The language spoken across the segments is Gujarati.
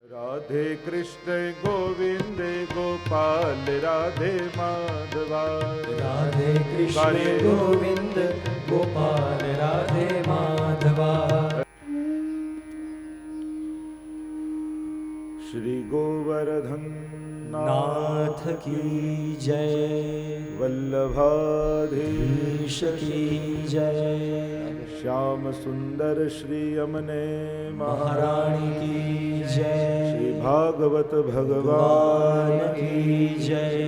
राधे कृष्ण गोविंद गोपाल राधे माधवा। राधे कृष्ण गोविंद गोपाल राधे माधवा। श्री गोवर्धन नाथ की जय, वल्लभाधीश की जय, श्याम सुंदर श्री यमने महारानी की जय, श्री भागवत भगवान की जय।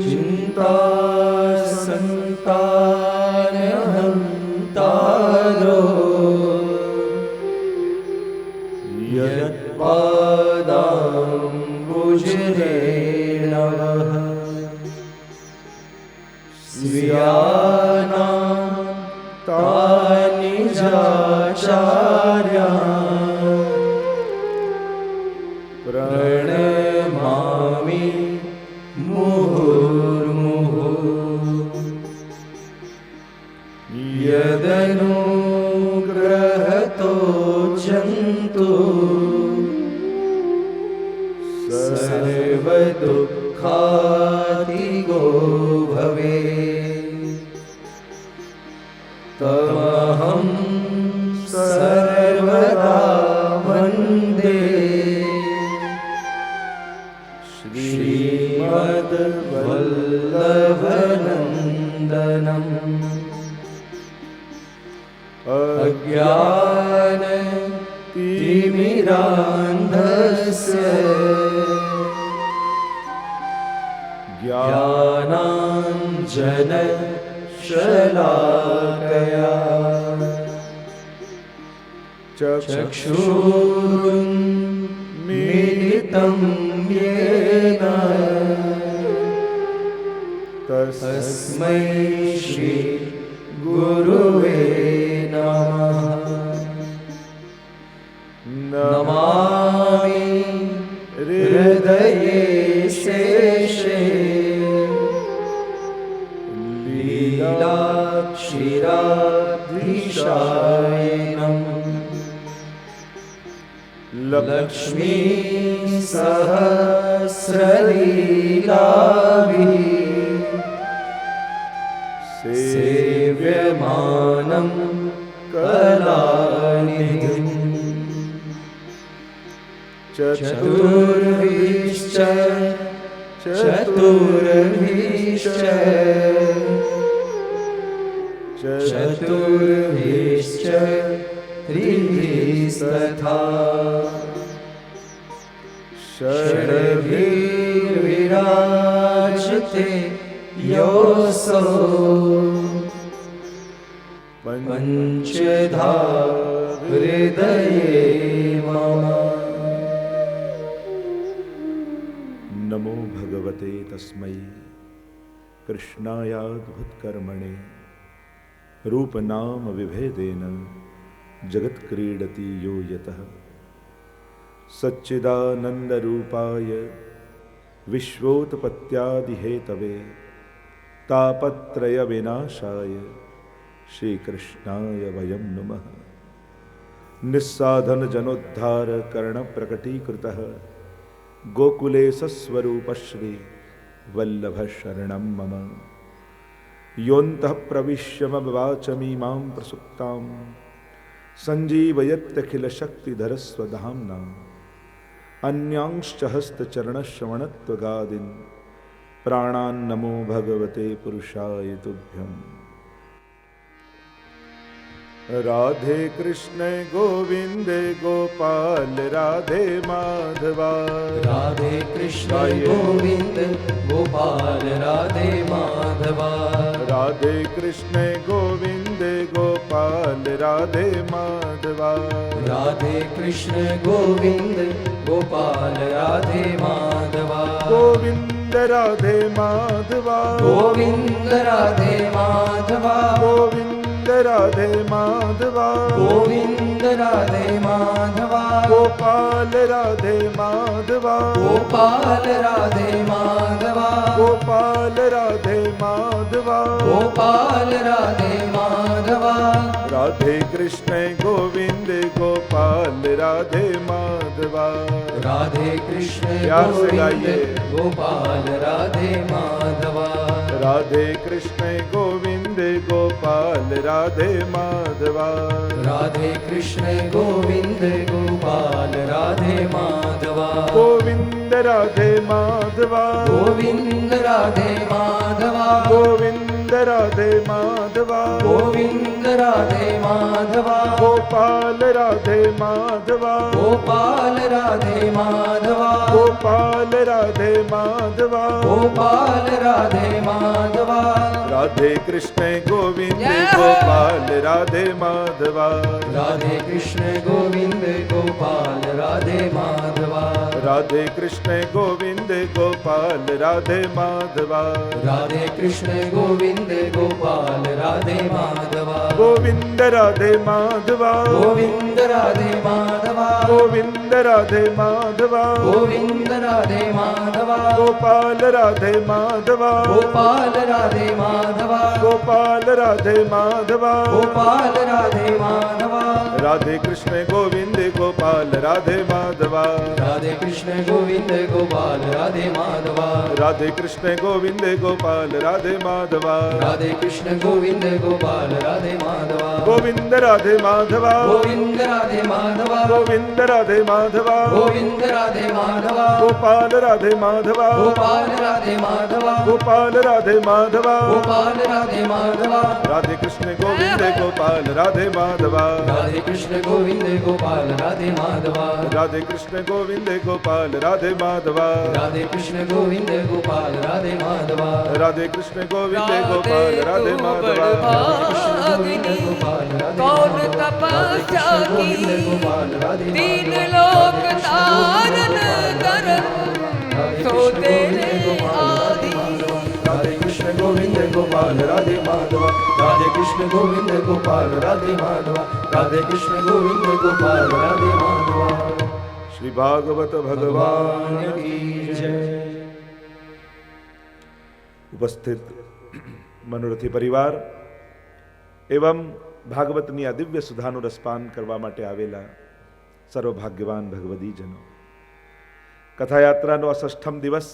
चिंता संतान हंतारो यत्पादाम्बुजरेणवः स्वीयानां तानि निजाचार्या प्रणमामि मुहुर्मुहुः। यदनुग्रहतो जन्तु सर्वदुःखातिगो भवेत्, तमहं सर्वदा वन्दे श्रीमद्वल्लभनन्दनम्। अज्ञानतिमिरान्धस्य ज्ञानाञ्जनशलाकया चक्षुरुन्मीलितं येन तस्मै श्री गुरुवे नमः। नमामि हृदये शेषे लीलाक्षीराधीशायनम्। लक्ष्मी सहस्रलीलाभिः सेव्यमानं कलानिधिम्। चतुर्भिश्च चतुर्भिश्च चतुर्भिश्च त्रिभिस्तथा षड्भिर्विराजते योऽसौ पञ्चधा हृदये मम। नमो भगवते तस्मै कृष्णायाद्भुतकर्मणे रूपनाम विभेदेन जगत्क्रीडति यो यतः। सच्चिदानन्दरूपाय विश्वोत्पत्त्यादिहेतवे तापत्रयविनाशाय श्रीकृष्णाय वयं नुमः। निस्साधनजनोद्धारकरणप्रकटीकृतः गोकुले सस्वरूपश्री वल्लभशरणं मम। योऽन्तः प्रविश्य मम वाचमीमां प्रसुप्तां सञ्जीवयत्यखिलशक्तिधरस्वधाम्ना। अन्यांश्च हस्तचरणश्रवणत्वगादीन् प्राणान्नमो भगवते पुरुषाय तुभ्यम्। राधे कृष्ण गोविंद गोपाल राधे माधवा। राधे कृष्ण गोविंद गोपाल राधे माधवा। राधे कृष्ण गोविंद गोपाल राधे माधवा। राधे कृष्ण गोविंद गोपाल राधे माधवा। गोविंद राधे माधवा। गोविंद राधे माधवा। गोविंद राधे माधवा। गोविंद राधे माधवा। गोपाल राधे माधवा। गोपाल राधे माधवा। गोपाल राधे माधवा। गोपाल राधे माधवा। राधे कृष्ण गोविंद राधे माधवा। राधे कृष्ण प्यार से गोविंद गाइए। गोपाल राधे माधवा। राधे कृष्ण गोविंद गोपाल राधे माधवा। राधे कृष्ण गोविंद गोपाल राधे माधवा। गोविंद राधे माधवा। गोविंद राधे माधवा। गोविंद राधे माधवा। गोविंद राधे माधवा। गोपाल राधे माधवा। गोपाल राधे माधवा। गोपाल राधे माधवा। गोपाल राधे माधवा। राधे कृष्ण गोविंद गोपाल राधे माधवा। राधे कृष्ण गोविंद गोपाल राधे माधवा। राधे कृष्ण गोविंद गोपाल राधे माधवा। राधे कृष्ण गोविंद गोपाल राधे माधवा। गोविंद राधे माधवा। गोविंद राधे माधवा। गोविंद राधे माधवा। गोविंद राधे माधवा। गोपाल राधे माधवा। गोपाल राधे माधवा। गोपाल राधे माधवा। गोपाल राधे माधवा। राधे कृष्ण गोविंद गोपाल राधे माधवा। राधे कृष्ण गोविंद गोपाल राधे माधवा। राधे कृष्ण गोविंद गोपाल राधे माधवा। राधे कृष्ण गोविंद गोपाल राधे माधवा। गोविंद राधे माधवा। गोविंद राधे माधवा। गोविंद राधे माधवा। गोविंद राधे माधवा। गोपाल राधे माधवा। गोपाल राधे माधवा। गोपाल राधे माधवा। गोपाल राधे माधवा। राधे कृष्ण गोविंद गोपाल राधे माधवा। राधे कृष्ण गोविंद गोपाल राधे माधवा। राधे कृष्ण गोविंद गोपाल राधे माधवा। राधे कृष्ण गोविंद गोपाल राधे माधवा। राधे कृष्ण गोविंद गोपाल राधे माधवा। कौन तपस्या की तीन लोक तारन तरन सो तेरे आदि। राधे कृष्ण गोविंद गोपाल राधे माधवा। राधे कृष्ण गोविंद गोपाल राधे माधवा। राधे कृष्ण गोविंद गोपाल राधे माधवा। श्री भागवत भगवान की जय। ઉપસ્થિત મનોરથી પરિવાર એવં ભાગવતની આ દિવ્ય સુધાનું રસપાન કરવા માટે આવેલા સર્વભાગ્યવાન ભગવદીજનો, કથાયાત્રાનો આ 6ઠમ દિવસ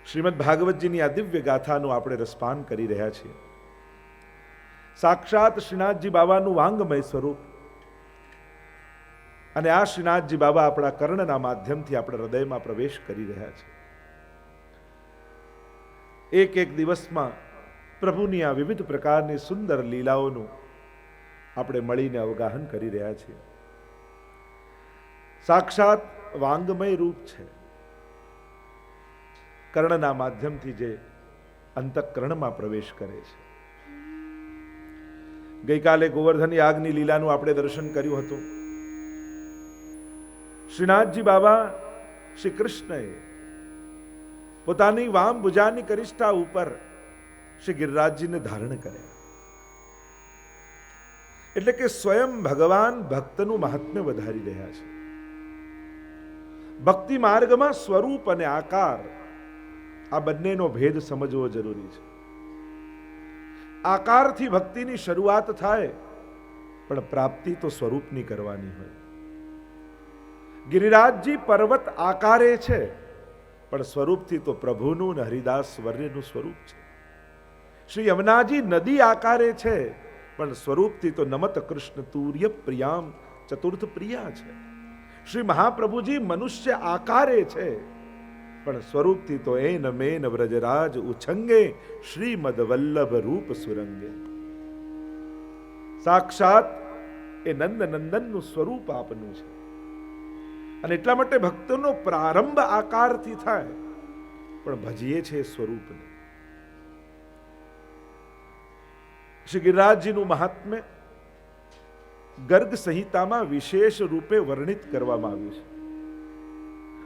શ્રીમદ ભાગવતજીની આ દિવ્ય ગાથાનું આપણે રસપાન કરી રહ્યા છીએ. સાક્ષાત શ્રીનાથજી બાબાનું વાંગમય સ્વરૂપ અને આ શ્રીનાથજી બાબા આપણા કર્ણના માધ્યમથી આપણા હૃદયમાં પ્રવેશ કરી રહ્યા છે. એક એક દિવસમાં પ્રભુની આ વિવિધ પ્રકારની સુંદર લીલાઓનું આપણે મળીને અવગાહન કરી રહ્યા છીએ. સાક્ષાત વાંગમય રૂપ છે. કર્ણના માધ્યમથી જે અંતઃકરણમાં પ્રવેશ કરે છે. ગઈકાલે ગોવર્ધન યાગની લીલાનું આપણે દર્શન કર્યું હતું. શ્રીનાથજી બાબા શ્રી કૃષ્ણએ પોતાની વામ ભુજાની કરિષ્ઠા ઉપર શ્રી ગિરિરાજજીને ધારણ કર્યા. એટલે કે સ્વયં ભગવાન ભક્તનું મહાત્મ્ય વધારી રહ્યા છે. ભક્તિ માર્ગમાં સ્વરૂપ અને આકાર આ બંનેનો ભેદ સમજવો જરૂરી છે. આકારથી ભક્તિની શરૂઆત થાય, પણ પ્રાપ્તિ તો સ્વરૂપની કરવાની હોય. ગિરિરાજજી પર્વત આકારે છે, પણ સ્વરૂપથી તો પ્રભુનું અને હરિદાસ વર્યનું સ્વરૂપ છે. શ્રી યમુનાજી નદી આકારે છે, પણ સ્વરૂપથી તો નમત કૃષ્ણ તુર્ય પ્રિયામ ચતુર્થ પ્રિયા છે. શ્રી મહાપ્રભુજી મનુષ્ય આકારે છે, પણ સ્વરૂપથી તો એન મેન વ્રજરાજ ઉછંગે શ્રીમદ વલ્લભ રૂપ સુરંગે. સાક્ષાત એ નંદ નંદનનું સ્વરૂપ આપનું છે. અને એટલા માટે ભક્તોનો પ્રારંભ આકારથી થાય, પણ ભજીએ છે સ્વરૂપને. શ્રી ગિરિરાજજીનું મહાત્મ્ય ગર્ગ સંહિતામાં વિશેષ રૂપે વર્ણિત કરવામાં આવ્યું છે.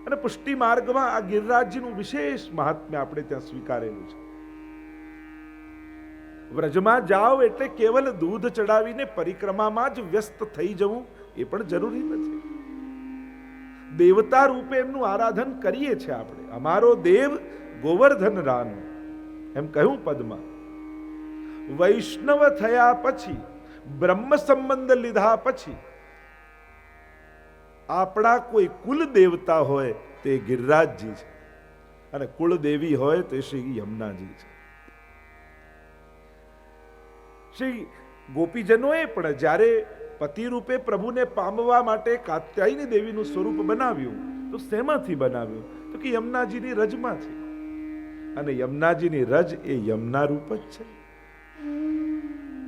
અને પુષ્ટિ માર્ગમાં આ ગિરિરાજજીનું વિશેષ મહાત્મ્ય આપણે ત્યાં સ્વીકારેલું છે. વ્રજમાં જાઓ એટલે કેવલ દૂધ ચડાવીને પરિક્રમામાં જ વ્યસ્ત થઈ જવું એ પણ જરૂરી નથી. દેવતા રૂપે એમનું આરાધન કરીએ છીએ આપણે. અમારો દેવ ગોવર્ધન રાનો એમ કહ્યું પદમાં. વૈષ્ણવ થયા પછી, બ્રહ્મ સંબંધ લીધા પછી આપણા કોઈ કુલ દેવતા હોય તે ગિરિરાજજી છે, અને કુળદેવી હોય તે શ્રી યમુનાજી છે. શ્રી ગોપીજનોએ પણ જ્યારે પતિ રૂપે પ્રભુને પામવા માટે કાત્યાયની દેવીનું સ્વરૂપ બનાવ્યું તો શેમાંથી બનાવ્યું? તો કે યમુનાજીની રજમાંથી. અને યમુનાજીની રજ એ યમુના રૂપ જ છે.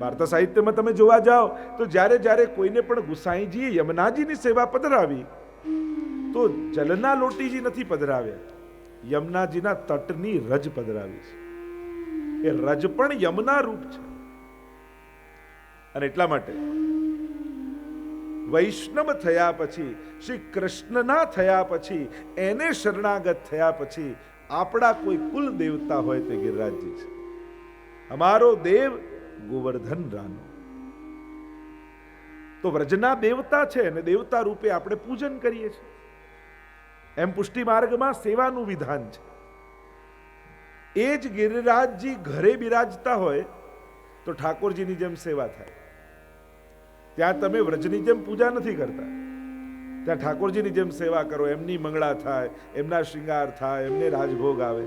વાર્તા સાહિત્યમાં તમે જોવા જાઓ તો જ્યારે જ્યારે કોઈને પણ ગુસાઈજીએ યમુનાજીની સેવા પધરાવી તો જલના લોટીજી નથી પધરાવ્યા, યમુનાજીના તટની રજ પધરાવી છે. એ રજ પણ યમુના રૂપ છે. અને એટલા માટે વૈષ્ણવ થયા પછી, શ્રી કૃષ્ણના થયા પછી, એને શરણાગત થયા પછી આપણા કોઈ કુલ દેવતા હોય તે ગિરિરાજજી છે. અમારો દેવ ગોવર્ધન રાનો. તો વ્રજના દેવતા છે અને દેવતા રૂપે આપણે પૂજન કરીએ છીએ. એમ પુષ્ટિ માર્ગમાં સેવાનું વિધાન છે. એ જ ગિરિરાજજી ઘરે બિરાજતા હોય તો ઠાકોરજીની જેમ સેવા થાય. ત્યાં તમે વ્રજની જેમ પૂજા નથી કરતા, ત્યાં ઠાકોરજીની જેમ સેવા કરો. એમની મંગળા થાય, એમના શૃંગાર થાય, એમને રાજભોગ આવે.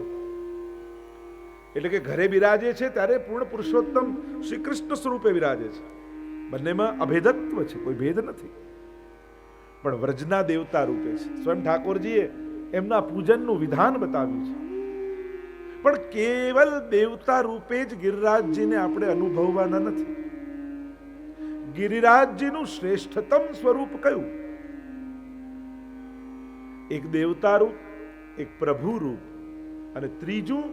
એટલે કે ઘરે બિરાજે છે ત્યારે પૂર્ણ પુરુષોત્તમ શ્રી કૃષ્ણ સ્વરૂપે બિરાજે છે. બંનેમાં અભેદત્વ છે, કોઈ ભેદ નથી. પણ વ્રજના દેવતા રૂપે છે. સ્વયં ઠાકોરજીએ એમના પૂજનનું વિધાન બતાવ્યું છે. પણ કેવલ દેવતા રૂપે જ ગિરિરાજજીને આપણે અનુભવવાના નથી. ગિરિરાજજીનું શ્રેષ્ઠતમ સ્વરૂપ કયું? એક દેવતા રૂપ, એક પ્રભુ રૂપ, અને ત્રીજું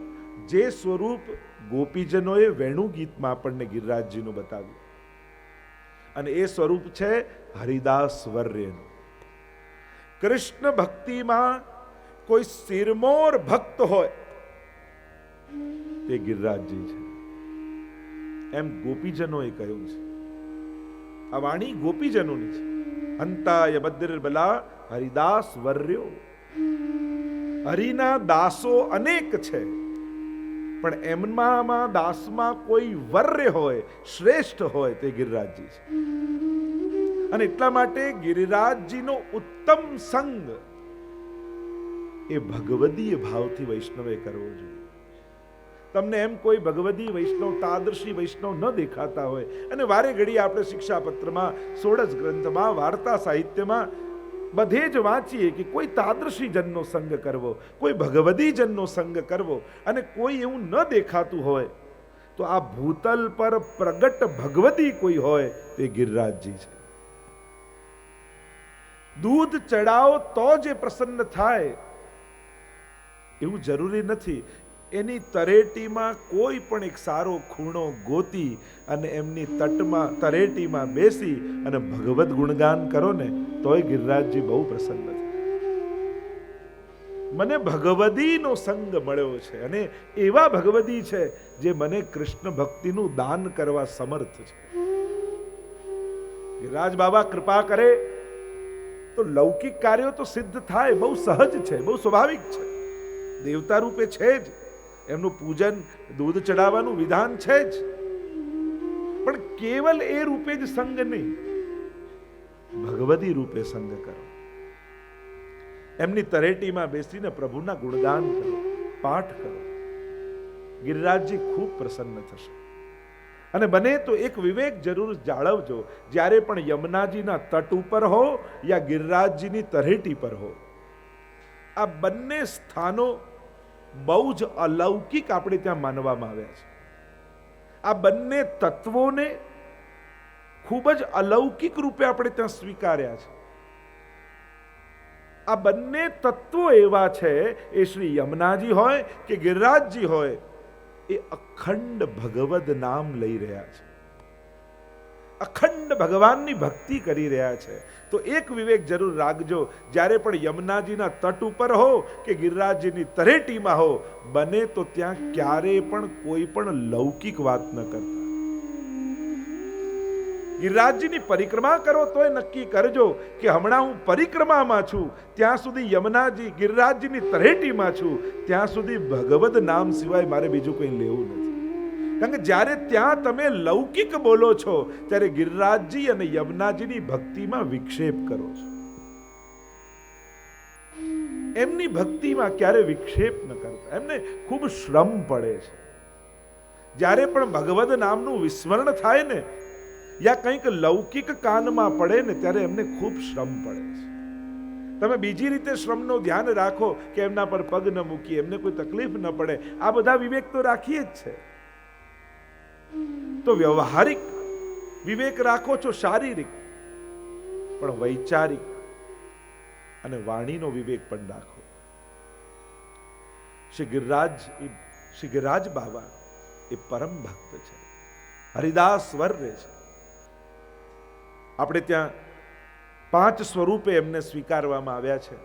જે સ્વરૂપ ગોપીજનોએ વેણુ ગીતમાં આપણને ગિરિરાજજીનું બતાવ્યું, અને એ સ્વરૂપ છે હરિદાસ વર્યનું. કૃષ્ણ ભક્તિમાં કોઈ સિરમોર ભક્ત હોય તે ગિરિરાજજી છે, એમ ગોપીજનોએ કહ્યું છે. આ વાણી ગોપીજનોની છે. અંતાય બદ્રબલા હરિદાસ વર્યો. હરિના દાસો અનેક છે, પણ એમનામાં દાસમાં કોઈ વર્ય હોય, શ્રેષ્ઠ હોય તે ગિરિરાજજી છે. અને એટલા માટે ગિરિરાજજીનો ઉત્તમ સંગ એ ભગવદીય ભાવથી વૈષ્ણવે કરવો જોઈએ. તમને એમ કોઈ ભગવદી વૈષ્ણવ, તાદર્શી વૈષ્ણવ ન દેખાતા હોય, અને વારે ઘડી આપણે શિક્ષાપત્રમાં, સોળસ ગ્રંથમાં, વાર્તા સાહિત્યમાં બધે જ વાંચીએ કે કોઈ તાદર્શી જનનો સંગ કરવો, કોઈ ભગવદી જનનો સંગ કરવો, અને કોઈ એવું ન દેખાતું હોય તો આ ભૂતલ પર પ્રગટ ભગવદી કોઈ હોય તે ગિરિરાજજી છે. દૂધ ચડાવો તો જે પ્રસન્ન થાય એવું જરૂરી નથી. એની તરેટીમાં કોઈ પણ એક સારો ખૂણો ગોતી અને એમની તટમાં, તરેટીમાં બેસી અને ભગવદ ગુણગાન કરો ને તોય ગિરિરાજજી બહુ પ્રસન્ન થાય. મને ભગવદીનો સંગ મળ્યો છે, અને એવા ભગવદી છે જે મને કૃષ્ણ ભક્તિનું દાન કરવા સમર્થ છે. ગિરિરાજ બાબા કૃપા કરે તો લૌકિક કાર્યો તો સિદ્ધ થાય, બહુ સહજ છે, બહુ સ્વાભાવિક છે. દેવતા રૂપે છે જ, એમનું પૂજન, દૂધ ચડાવવાનું વિધાન છે જ, પણ કેવલ એ રૂપે જ સંગ નહીં, ભગવદી રૂપે સંગ કરો. એમની તરેટીમાં બેસીને પ્રભુના ગુણગાન કરો, પાઠ કરો. ગિરિરાજજી ખૂબ પ્રસન્ન થશે. અને બને તો એક વિવેક જરૂર જાળવજો. જ્યારે પણ યમુનાજીના તટ ઉપર હો યા ગિરિરાજજીની તરેટી પર હો, આ બંને સ્થાનો બહુ જ અલૌકિક આપણે ત્યાં માનવામાં આવ્યા છે. આ બંને તત્વોને ખૂબ જ અલૌકિક રૂપે આપણે ત્યાં સ્વીકાર્યા છે. આ બંને તત્વો એવા છે, એ શ્રી યમુનાજી હોય કે ગિરિરાજજી હોય, એ અખંડ ભગવદ નામ લઈ રહ્યા છે, અખંડ ભગવાનની ભક્તિ કરી રહ્યા છે. તો એક વિવેક જરૂર રાખજો, જ્યારે પણ યમુનાજીના તટ ઉપર હો કે ગિરિરાજજીની તરેટીમાં હો, બને તો ત્યાં ક્યારેય પણ કોઈ પણ લૌકિક વાત ન કરતા. ગિરિરાજજીની પરિક્રમા કરો તોય નક્કી કરજો કે હમણાં હું પરિક્રમામાં છું, ત્યાં સુધી યમુનાજી, ગિરિરાજજીની તરેટીમાં છું, ત્યાં સુધી ભગવદ નામ સિવાય મારે બીજું કંઈ લેવું નથી. કારણ કે જ્યારે ત્યાં તમે લૌકિક બોલો છો, ત્યારે ગિરિરાજજી અને યમુનાજીની ભક્તિમાં વિક્ષેપ કરો છો. એમની ભક્તિમાં ક્યારે વિક્ષેપ ન કરતા. એમને ખૂબ શ્રમ પડે છે. જ્યારે પણ ભગવદ નામનું વિસ્મરણ થાય ને, યા કંઈક લૌકિક કાનમાં પડે ને, ત્યારે એમને ખૂબ શ્રમ પડે છે. તમે બીજી રીતે શ્રમનો ધ્યાન રાખો કે એમના પર પગ ન મૂકીએ, એમને કોઈ તકલીફ ન પડે, આ બધા વિવેક તો રાખીએ જ છે. તો વ્યવહારિક વિવેક રાખો છો, શારીરિક, પણ વૈચારિક અને વાણીનો વિવેક પણ રાખો. શ્રી ગિરિરાજ બાબા એ પરમ ભક્ત છે, હરિદાસ વર્ય છે. આપણે ત્યાં 5 સ્વરૂપે એમને સ્વીકારવામાં આવ્યા છે.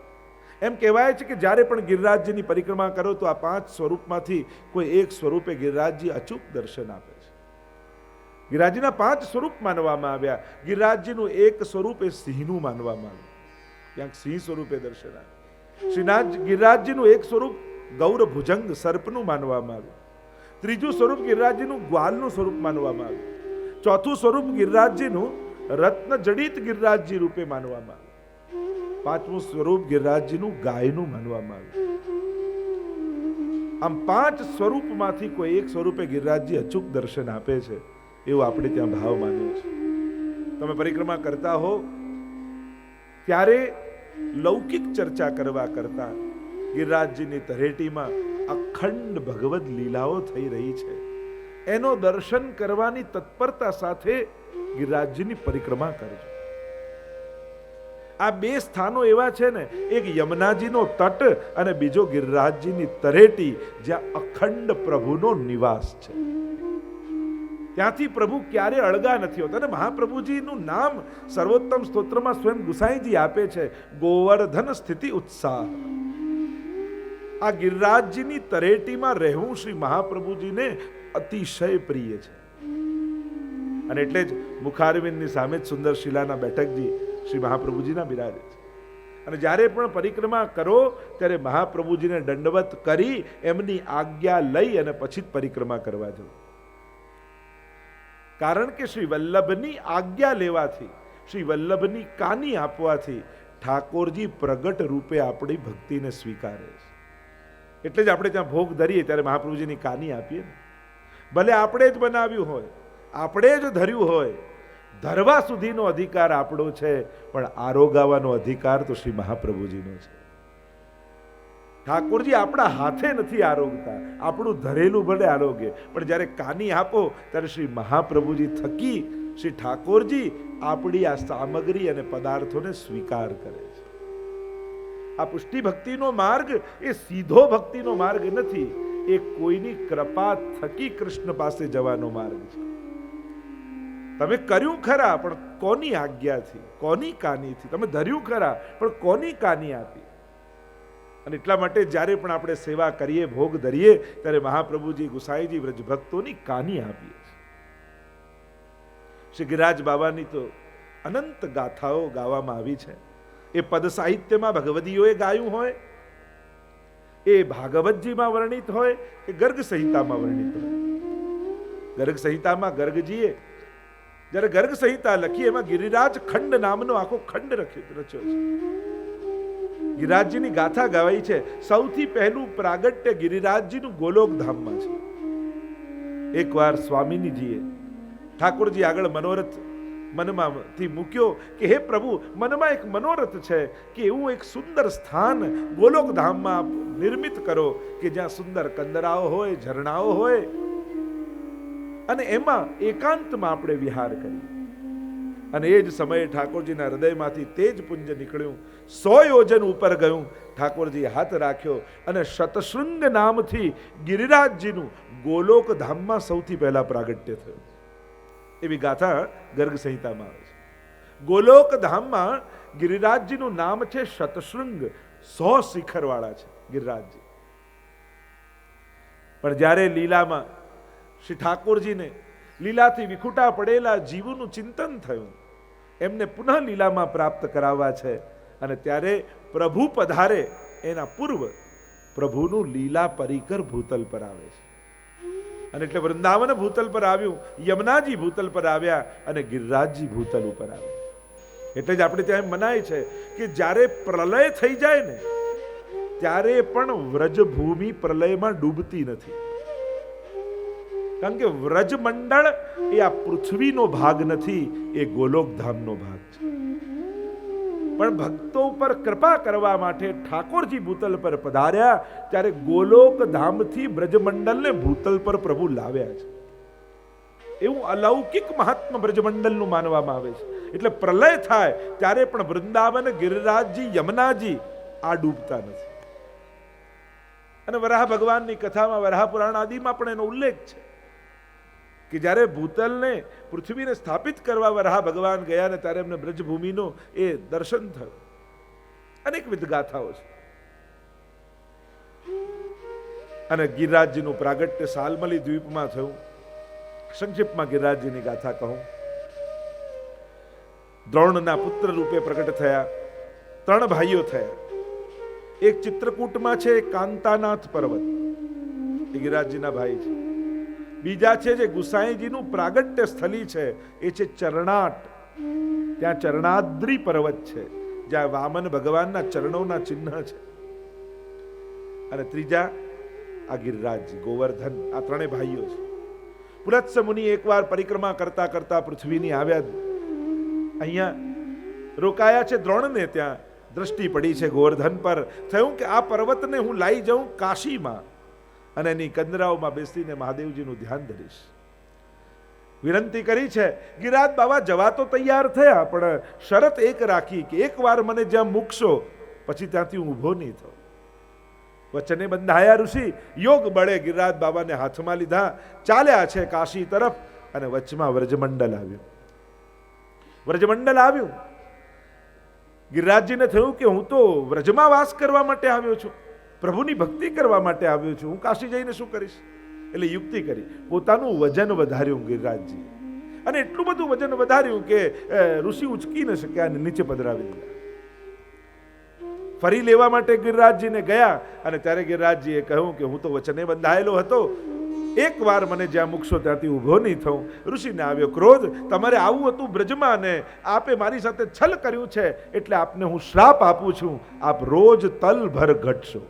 એમ કહેવાય છે કે જ્યારે પણ ગિરિરાજજીની પરિક્રમા કરો તો આ 5 સ્વરૂપમાંથી કોઈ એક સ્વરૂપે ગિરિરાજજી અચૂક દર્શન આપે છે. ગિરિરાજજીના 5 સ્વરૂપ માનવામાં આવ્યા. ગિરિરાજજીનું એક સ્વરૂપ એ સિંહનું માનવામાં આવ્યું, ક્યાંક સિંહ સ્વરૂપે દર્શન આવે. ગિરિરાજજીનું એક સ્વરૂપ ગૌર ભુજંગ સર્પનું માનવામાં આવ્યું. ત્રીજું સ્વરૂપ ગિરિરાજજીનું ગ્વાલનું સ્વરૂપ માનવામાં આવ્યું. ચોથું સ્વરૂપ ગિરિરાજજીનું રત્ન જડિત ગિરિરાજજી રૂપે માનવામાં આવ્યું. પાંચમું સ્વરૂપ ગિરિરાજજીનું ગાયનું માનવામાં આવ્યું. આમ 5 સ્વરૂપમાંથી કોઈ એક સ્વરૂપે ગિરિરાજજી અચૂક દર્શન આપે છે, એવું આપણે ત્યાં ભાવ માન્યો છે. તમે પરિક્રમા કરતા હો ત્યારે લૌકિક ચર્ચા કરવા કરતા ગિરિરાજજીની તળેટીમાં અખંડ ભગવદ લીલાઓ થઈ રહી છે, એનો દર્શન કરવાની તત્પરતા સાથે ગિરિરાજજીની પરિક્રમા કરજો. આ 2 સ્થાનો એવા છે ને, એક યમુનાજીનો તટ અને બીજો ગિરિરાજજીની તળેટી, જ્યાં અખંડ પ્રભુનો નિવાસ છે. ત્યાંથી પ્રભુ ક્યારે અળગા નથી હોતા. અને મહાપ્રભુજીનું નામ સર્વોત્તમ સ્તોત્રમાં સ્વયં ગુસાઈજી આપે છે, ગોવર્ધન સ્થિતિ ઉત્સાહ. આ ગિરિરાજજીની તળેટીમાં રહેવું શ્રી મહાપ્રભુજીને અતિશય પ્રિય છે. અને એટલે જ મુખારવિંદની સામે જ સુંદર શિલાના બેઠકજી શ્રી મહાપ્રભુજીના બિરાજે છે. અને જ્યારે પણ પરિક્રમા કરો ત્યારે મહાપ્રભુજીને દંડવત કરી એમની આજ્ઞા લઈ અને પછી જ પરિક્રમા કરવા જવું. કારણ કે શ્રી વલ્લભની આજ્ઞા લેવાથી, શ્રી વલ્લભની કાની આપવાથી ઠાકોરજી પ્રગટ રૂપે આપણી ભક્તિને સ્વીકારે છે. એટલે જ આપણે ત્યાં ભોગ ધરીએ ત્યારે મહાપ્રભુજીની કાની આપીએ ને. ભલે આપણે જ બનાવ્યું હોય, આપણે જ ધર્યું હોય, ધરવા સુધીનો અધિકાર આપણો છે, પણ આરોગાવાનો અધિકાર તો શ્રી મહાપ્રભુજીનો છે. ઠાકોરજી આપણા હાથે નથી આરોગતા, આપણું ધરેલું ભલે આરોગે, પણ જ્યારે કાની આપો ત્યારે શ્રી મહાપ્રભુજી થકી શ્રી ઠાકોરજી આપણી આ સામગ્રી અને પદાર્થોને સ્વીકાર કરે છે. આ પુષ્ટિ ભક્તિનો માર્ગ એ સીધો ભક્તિનો માર્ગ નથી, એ કોઈની કૃપા થકી કૃષ્ણ પાસે જવાનો માર્ગ છે. તમે કર્યું ખરા, પણ કોની આજ્ઞાથી, કોની કાનીથી? તમે ધર્યું ખરા, પણ કોની કાની આપી? અને એટલા માટે જ્યારે પણ આપણે સેવા કરીએ, ભોગ ધરીએ, ત્યારે મહાપ્રભુજી ગુસાઈજી વ્રજ ભક્તોની કાની આપીએ. શ્રી ગિરિરાજ બાબાની તો અનંત ગાથાઓ ગાવામાં આવી છે. એ પદ સાહિત્યમાં ભગવદીઓએ ગાયું હોય, એ ભાગવતજીમાં વર્ણિત હોય કે ગર્ગ સંહિતામાં વર્ણિત હોય. ગર્ગ સંહિતામાં ગર્ગજીએ જ્યારે ગર્ગ સંહિતા લખી, એમાં ગિરિરાજ ખંડ નામનો આખો ખંડ રચ્યો છે. ગિરિરાજજીની ગાથા ગવાઈ છે. સૌથી પહેલું પ્રાગટ્ય ગિરિરાજજીનું ગોલોક ધામમાં છે. એકવાર સ્વામીજીએ ઠાકોરજી આગળ મનોરથ મનમાંથી મૂક્યો કે હે પ્રભુ, મનમાં એક મનોરથ છે કે એવું એક સુંદર સ્થાન ગોલોક ધામમાં નિર્મિત કરો કે જ્યાં સુંદર કંદરાઓ હોય, ઝરણાઓ હોય, અને એમાં એકાંતમાં આપણે વિહાર કરીએ. અને એ જ સમયે ઠાકોરજીના હૃદયમાંથી તેજ પુંજ નીકળ્યું, 100 યોજન ઉપર ગયું. ઠાકોરજી હાથ રાખ્યો અને શતશૃંગ નામથી ગિરિરાજજીનું ગોલોક ધામમાં સૌથી પહેલા પ્રાગટ્ય થયું. એવી ગાથા ગર્ગ સંહિતામાં આવે છે. ગોલોક ધામમાં ગિરિરાજજીનું નામ છે શતશૃંગ, 100 શિખરવાળા છે ગિરિરાજજી. પણ જ્યારે લીલામાં શ્રી ઠાકોરજીને લીલાથી વિખૂટા પડેલા જીવનું ચિંતન થયું, એમને પુનઃ લીલામાં પ્રાપ્ત કરાવવા છે, અને ત્યારે પ્રભુ પધારે એના પૂર્વ પ્રભુનું લીલા પરિકર ભૂતલ પર આવે છે. અને એટલે વૃંદાવન ભૂતલ પર આવ્યું, યમુનાજી ભૂતલ પર આવ્યા, અને ગિરિરાજજી ભૂતલ ઉપર આવ્યા. એટલે જ આપણે ત્યાં મનાય છે કે જ્યારે પ્રલય થઈ જાય ને, ત્યારે પણ વ્રજભૂમિ પ્રલયમાં ડૂબતી નથી. કારણ કે વ્રજમંડળ એ આ પૃથ્વીનો ભાગ નથી, એ ગોલોકધામનો ભાગ છે. પણ ભક્તો ઉપર કૃપા કરવા માટે ઠાકોરજી ભૂતલ પર પધાર્યા ત્યારે ગોલોકધામથી બ્રજમંડલને ભૂતલ પર પ્રભુ લાવ્યા છે. એવું અલૌકિક મહાત્મા બ્રજમંડલનું માનવામાં આવે છે. એટલે પ્રલય થાય ત્યારે પણ વૃંદાવન, ગિરિરાજજી, યમુનાજી આ ડૂબતા નથી. અને વરાહ ભગવાનની કથામાં, વરાહ પુરાણ આદિમાં પણ એનો ઉલ્લેખ છે કે જ્યારે ભૂતલને, પૃથ્વીને સ્થાપિત કરવા વરાહ ભગવાન ગયા ને ત્યારે એમને બ્રજભૂમિનો એ દર્શન થયું. અનેકવિધ ગાથાઓ છે. અને ગિરિરાજજીનું પ્રાગટ્ય સાલમલી દ્વીપમાં થયું. સંક્ષિપ્તમાં ગિરિરાજજીની ગાથા કહું. દ્રોણના પુત્ર રૂપે પ્રગટ થયા. 3 ભાઈઓ થયા. એક ચિત્રકૂટમાં છે કાંતાનાથ પર્વત, એ ગિરિરાજજીના ભાઈ છે. બીજા છે જે ગુસાઈજીનું પ્રાગટ્ય સ્થલી છે, એ છે ચરણાટ. ત્યાં ચરણાદ્રી પર્વત છે, જ્યાં વામન ભગવાનના ચરણોના ચિહ્ન છે. અને ત્રીજા આ ગિરિરાજજી, ગોવર્ધન. આ 3 ભાઈઓ છે. પુલત્સ મુનિ એકવાર પરિક્રમા કરતા કરતા પૃથ્વીની આવ્યા, અહીંયા રોકાયા છે દ્રોણને. ત્યાં દ્રષ્ટિ પડી છે ગોવર્ધન પર. થયું કે આ પર્વતને હું લાઈ જાઉં કાશીમાં અને એની કંદરાઓમાં બેસીને મહાદેવજીનું ધ્યાન ધરીશ. વિનંતી કરી છે. ગિરિરાજ બાબા જવા તો તૈયાર થયા, પણ શરત એક રાખી કે એકવાર મને જ્યાં મૂકશો પછી ત્યાંથી હું ઊભો નહીં થઉં. વચને બંધાયા ઋષિ. યોગ બળે ગિરિરાજ બાબાને હાથમાં લીધા, ચાલ્યા છે કાશી તરફ. અને વચમાં વ્રજમંડલ આવ્યું. વ્રજમંડલ આવ્યું. ગિરિરાજજીને થયું કે હું તો વ્રજમાં વાસ કરવા માટે આવ્યો છું, પ્રભુની ભક્તિ કરવા માટે આવ્યો છું, હું કાશી જઈને શું કરીશ? એટલે યુક્તિ કરી, પોતાનું વજન વધાર્યું ગિરિરાજજી. અને એટલું બધું વજન વધાર્યું કે ઋષિ ઉચકી ન શક્યા અને નીચે પધરાવી દીધા. ફરી લેવા માટે ગિરિરાજજીને ગયા અને ત્યારે ગિરિરાજજીએ કહ્યું કે હું તો વચને બંધાયેલો હતો, એકવાર મને જ્યાં મૂકશો ત્યાંથી ઊભો નહીં થઉં. ઋષિને આવ્યો ક્રોધ. તમારે આવું હતું બ્રજમાં ને આપે મારી સાથે છલ કર્યું છે, એટલે આપને હું શ્રાપ આપું છું, આપ રોજ તલભર ઘટશો.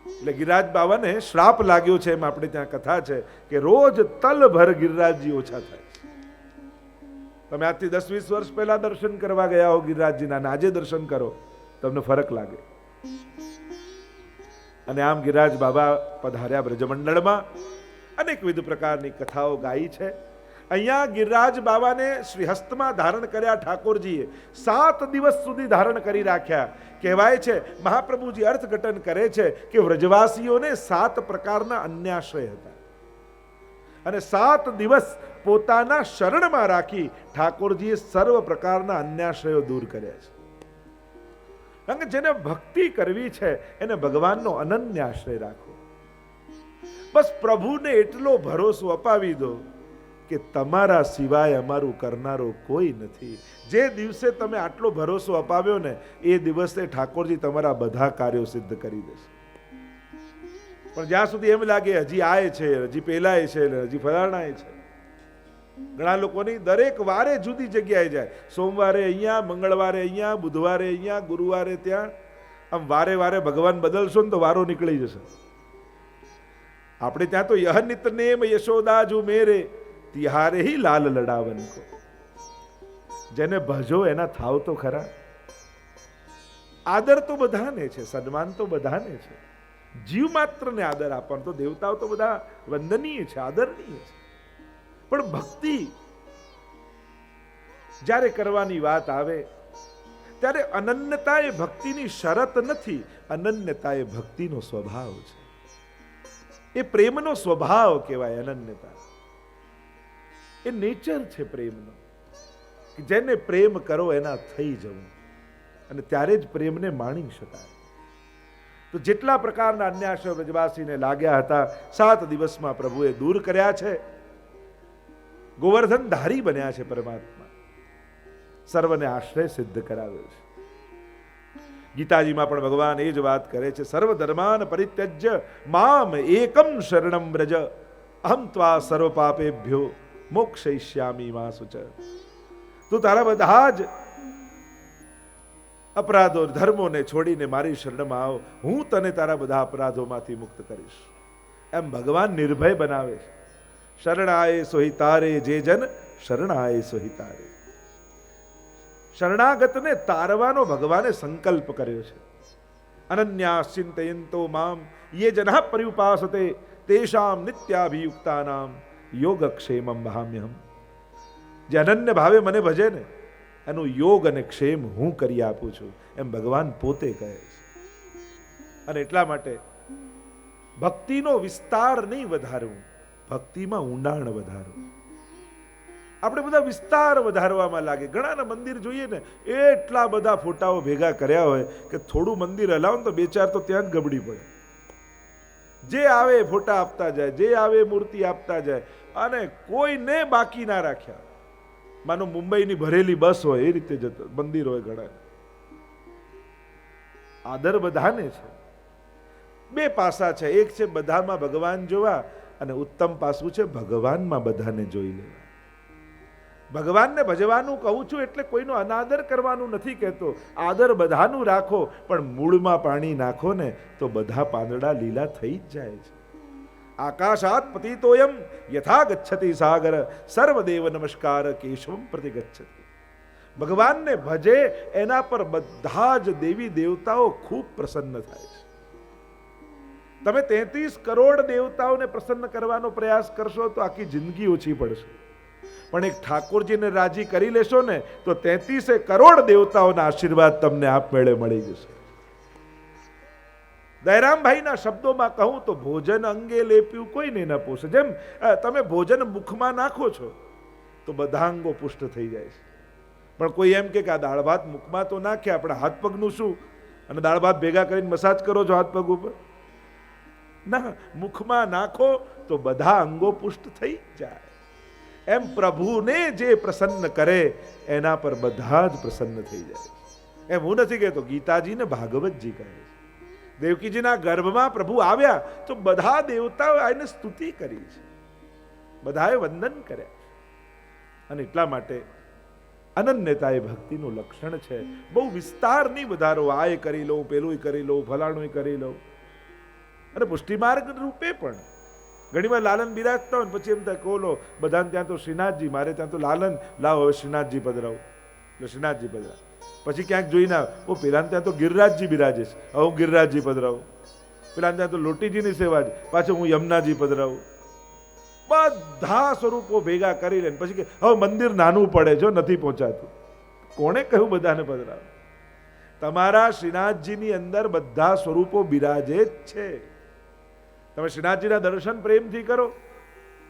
એટલે ગિરિરાજ બાબાને શ્રાપ લાગ્યો છે. એમ આપણે ત્યાં કથા છે કે રોજ તલભર ગિરિરાજજી ઓછા થાય છે. તમે આજથી 10-20 વર્ષ પહેલા દર્શન કરવા ગયા હો ગિરિરાજજીના, આજે દર્શન કરો, તમને ફરક લાગે. અને આમ ગિરિરાજ બાબા પધાર્યા બ્રજમંડળમાં. અનેકવિધ પ્રકારની કથાઓ ગાઈ છે. અહીંયા ગિરિરાજ બાબાને શ્રીહસ્તમાં ધારણ કર્યા ઠાકોરજીએ. 7 દિવસ સુધી ધારણ કરી રાખ્યા. કહેવાય છે મહાપ્રભુજી અર્થઘટન કરે છે કે વ્રજવાસીઓને 7 પ્રકારના અન્યાશ્રય હતા અને 7 દિવસ પોતાના શરણમાં રાખી ઠાકોરજીએ સર્વ પ્રકારના અન્યાશ્રયો દૂર કર્યા છે. કારણ કે જેને ભક્તિ કરવી છે એને ભગવાનનો અનન્ય આશ્રય રાખો. બસ પ્રભુને એટલો ભરોસો અપાવી દો કે તમારા સિવાય અમારું કરનારો કોઈ નથી. જે દિવસે તમે આટલો ભરોસો અપાવ્યો ને એ દિવસે ઠાકોરજી તમારા બધા કાર્યો સિદ્ધ કરી દેશે. પણ જ્યાં સુધી એમ લાગે હજી આય છે, હજી પેલાય છે, હજી ફલાણાય છે. ઘણા લોકોની દરેક વારે જુદી જગ્યાએ જાય. સોમવારે અહીંયા, મંગળવારે અહીંયા, બુધવારે અહીંયા, ગુરુવારે ત્યાં. આમ વારે વારે ભગવાન બદલશો ને તો વારો નીકળી જશે. આપણે ત્યાં તો યહ નિતનેમ યશોદા જુ મેરે તિહારે હી લાલ લડાવન કો. જેને ભજો એના થાવ તો ખરા. આદર તો બધાને છે, સન્માન તો બધાને છે. જીવ માત્રને આદર આપવાનો. તો દેવતાઓ તો બધા વંદનીય છે, આદરણીય છે. પણ ભક્તિ જ્યારે કરવાની વાત આવે ત્યારે અનન્યતા એ ભક્તિની શરત નથી, અનન્યતા એ ભક્તિનો સ્વભાવ છે. એ પ્રેમનો સ્વભાવ કહેવાય. અનન્યતા એ નેચર છે પ્રેમનો. જેને પ્રેમ કરો એના થઈ જવું, અને ત્યારે જ પ્રેમને માણી શકાય. તો જેટલા પ્રકારના અન્યાશ્રય વ્રજવાસીને લાગ્યા હતા 7 દિવસમાં પ્રભુએ દૂર કર્યા છે. ગોવર્ધન ધારી બન્યા છે પરમાત્મા. સર્વને આશ્રય સિદ્ધ કરાવ્યો છે. ગીતાજીમાં પણ ભગવાન એ જ વાત કરે છે, સર્વ ધર્માન પરિત્યજ્ય મામ એકમ શરણમ વ્રજ અહમ ત્વા સર્વ પાપેભ્યો મોક્ષયિષ્યામિ મા શુચ. તું તારા બધા જ અપરાધો ધર્મોને છોડીને મારી શરણમાં આવ, હું તને તારા બધા અપરાધોમાંથી મુક્ત કરીશ. એમ ભગવાન નિર્ભય બનાવે છે. શરણાએ સોહી તારે, જે જન શરણાએ સોહી તારે. શરણાગતને તારવાનો ભગવાને સંકલ્પ કર્યો છે. અનન્યા ચિંતયંતો મામ યે જનઃ પર્યુપાસતે તેષામ નિત્યાભિયુક્તાનામ યોગક્ષેમમ વહામ્યહમ. જે અનન્ય ભાવે મને ભજે ને એનું યોગ અને ક્ષેમ હું કરી આપું છું, એમ ભગવાન પોતે કહે છે. અને એટલા માટે ભક્તિનો વિસ્તાર નહીં વધારવું, ભક્તિમાં ઊંડાણ વધારવું. આપણે બધા વિસ્તાર વધારવામાં લાગે. ઘણાના મંદિર જોઈએ ને, એટલા બધા ફોટાઓ ભેગા કર્યા હોય કે થોડું મંદિર હલાવો ને તો બે ચાર તો ત્યાં જ ગબડી પડે. જે આવે ફોટા આપતા જાય, જે આવે મૂર્તિ આપતા જાય, અને કોઈને બાકી ના રાખ્યા. માનો મુંબઈની ભરેલી બસ હોય એ રીતે જતો મંદિર હોય ઘણા. આદર બધાને છે. બે પાસા છે. એક છે બધામાં ભગવાન જોવા, અને ઉત્તમ પાસું છે ભગવાનમાં બધાને જોઈ લેવા. ભગવાનને ભજવાનું કહું છું એટલે કોઈનો અનાદર કરવાનું નથી કહેતો. આદર બધાનું રાખો, પણ મૂળમાં પાણી નાખો ને તો બધા પાંદડા લીલા થઈ જ જાય છે. આકાશાત પતિતોયમ યથા ગચ્છતિ સાગર સર્વદેવ નમસ્કાર કેશવમ પ્રતિ ગચ્છતિ. ભગવાનને ભજે એના પર બધા જ દેવી દેવતાઓ ખૂબ પ્રસન્ન થાય છે. તમે 33 કરોડ દેવતાઓને પ્રસન્ન કરવાનો પ્રયાસ કરશો તો આખી જિંદગી ઓછી પડશે. પણ એક ઠાકોરજીને રાજી કરી લેશો ને તો 33 કરોડ દેવતાઓના આશીર્વાદ તમને આપમેળે મળી જશે. દયરામભાઈના શબ્દોમાં કહું તો ભોજન અંગે લેપ્યું કોઈને ન પોષે. જેમ તમે ભોજન મુખમાં નાખો છો તો બધા અંગો પુષ્ટ થઈ જાય છે. પણ કોઈ એમ કે આ દાળ ભાત મુખમાં તો નાખ્યા, આપણે હાથ પગનું શું? અને દાળ ભાત ભેગા કરીને મસાજ કરો છો હાથ પગ ઉપર? ના, મુખમાં નાખો તો બધા અંગો પુષ્ટ થઈ જાય. એમ પ્રભુને જે પ્રસન્ન કરે એના પર બધા જ પ્રસન્ન થઈ જાય. એમ હું નથી કહેતો, ગીતાજીને ભાગવતજી કહે છે. દેવકીજીના ગર્ભમાં પ્રભુ આવ્યા તો બધા દેવતાઓ એને સ્તુતિ કરી છે, બધાએ વંદન કર્યા. અને એટલા માટે અનન્યતા એ ભક્તિનું લક્ષણ છે. બહુ વિસ્તાર નહીં વધારો. આ એ કરી લઉં, પેલું કરી લઉં, ફલાણું કરી લઉં. અને પુષ્ટિમાર્ગ રૂપે પણ ઘણીવાર લાલન બિરાજતા હોય પછી એમ થાય કોલો બધાને ત્યાં તો શ્રીનાથજી, મારે ત્યાં તો લાલન, લાવ હવે શ્રીનાથજી પધરાવું, એટલે શ્રીનાથજી પધરાવ. પછી ક્યાંક જોઈને ઓ પેલા ત્યાં તો ગિરિરાજજી બિરાજે છે, હવે હું ગિરિરાજજી પધરાવું. પેલા ત્યાં તો લોટીજીની સેવા છે, પાછું હું યમુનાજી પધરાવું. બધા સ્વરૂપો ભેગા કરી લે પછી કે હવે મંદિર નાનું પડે જો નથી પહોંચાતું. કોણે કહ્યું બધાને પધરાવ? તમારા શ્રીનાથજીની અંદર બધા સ્વરૂપો બિરાજે જ છે. તમે શ્રીનાથજીના દર્શન પ્રેમથી કરો,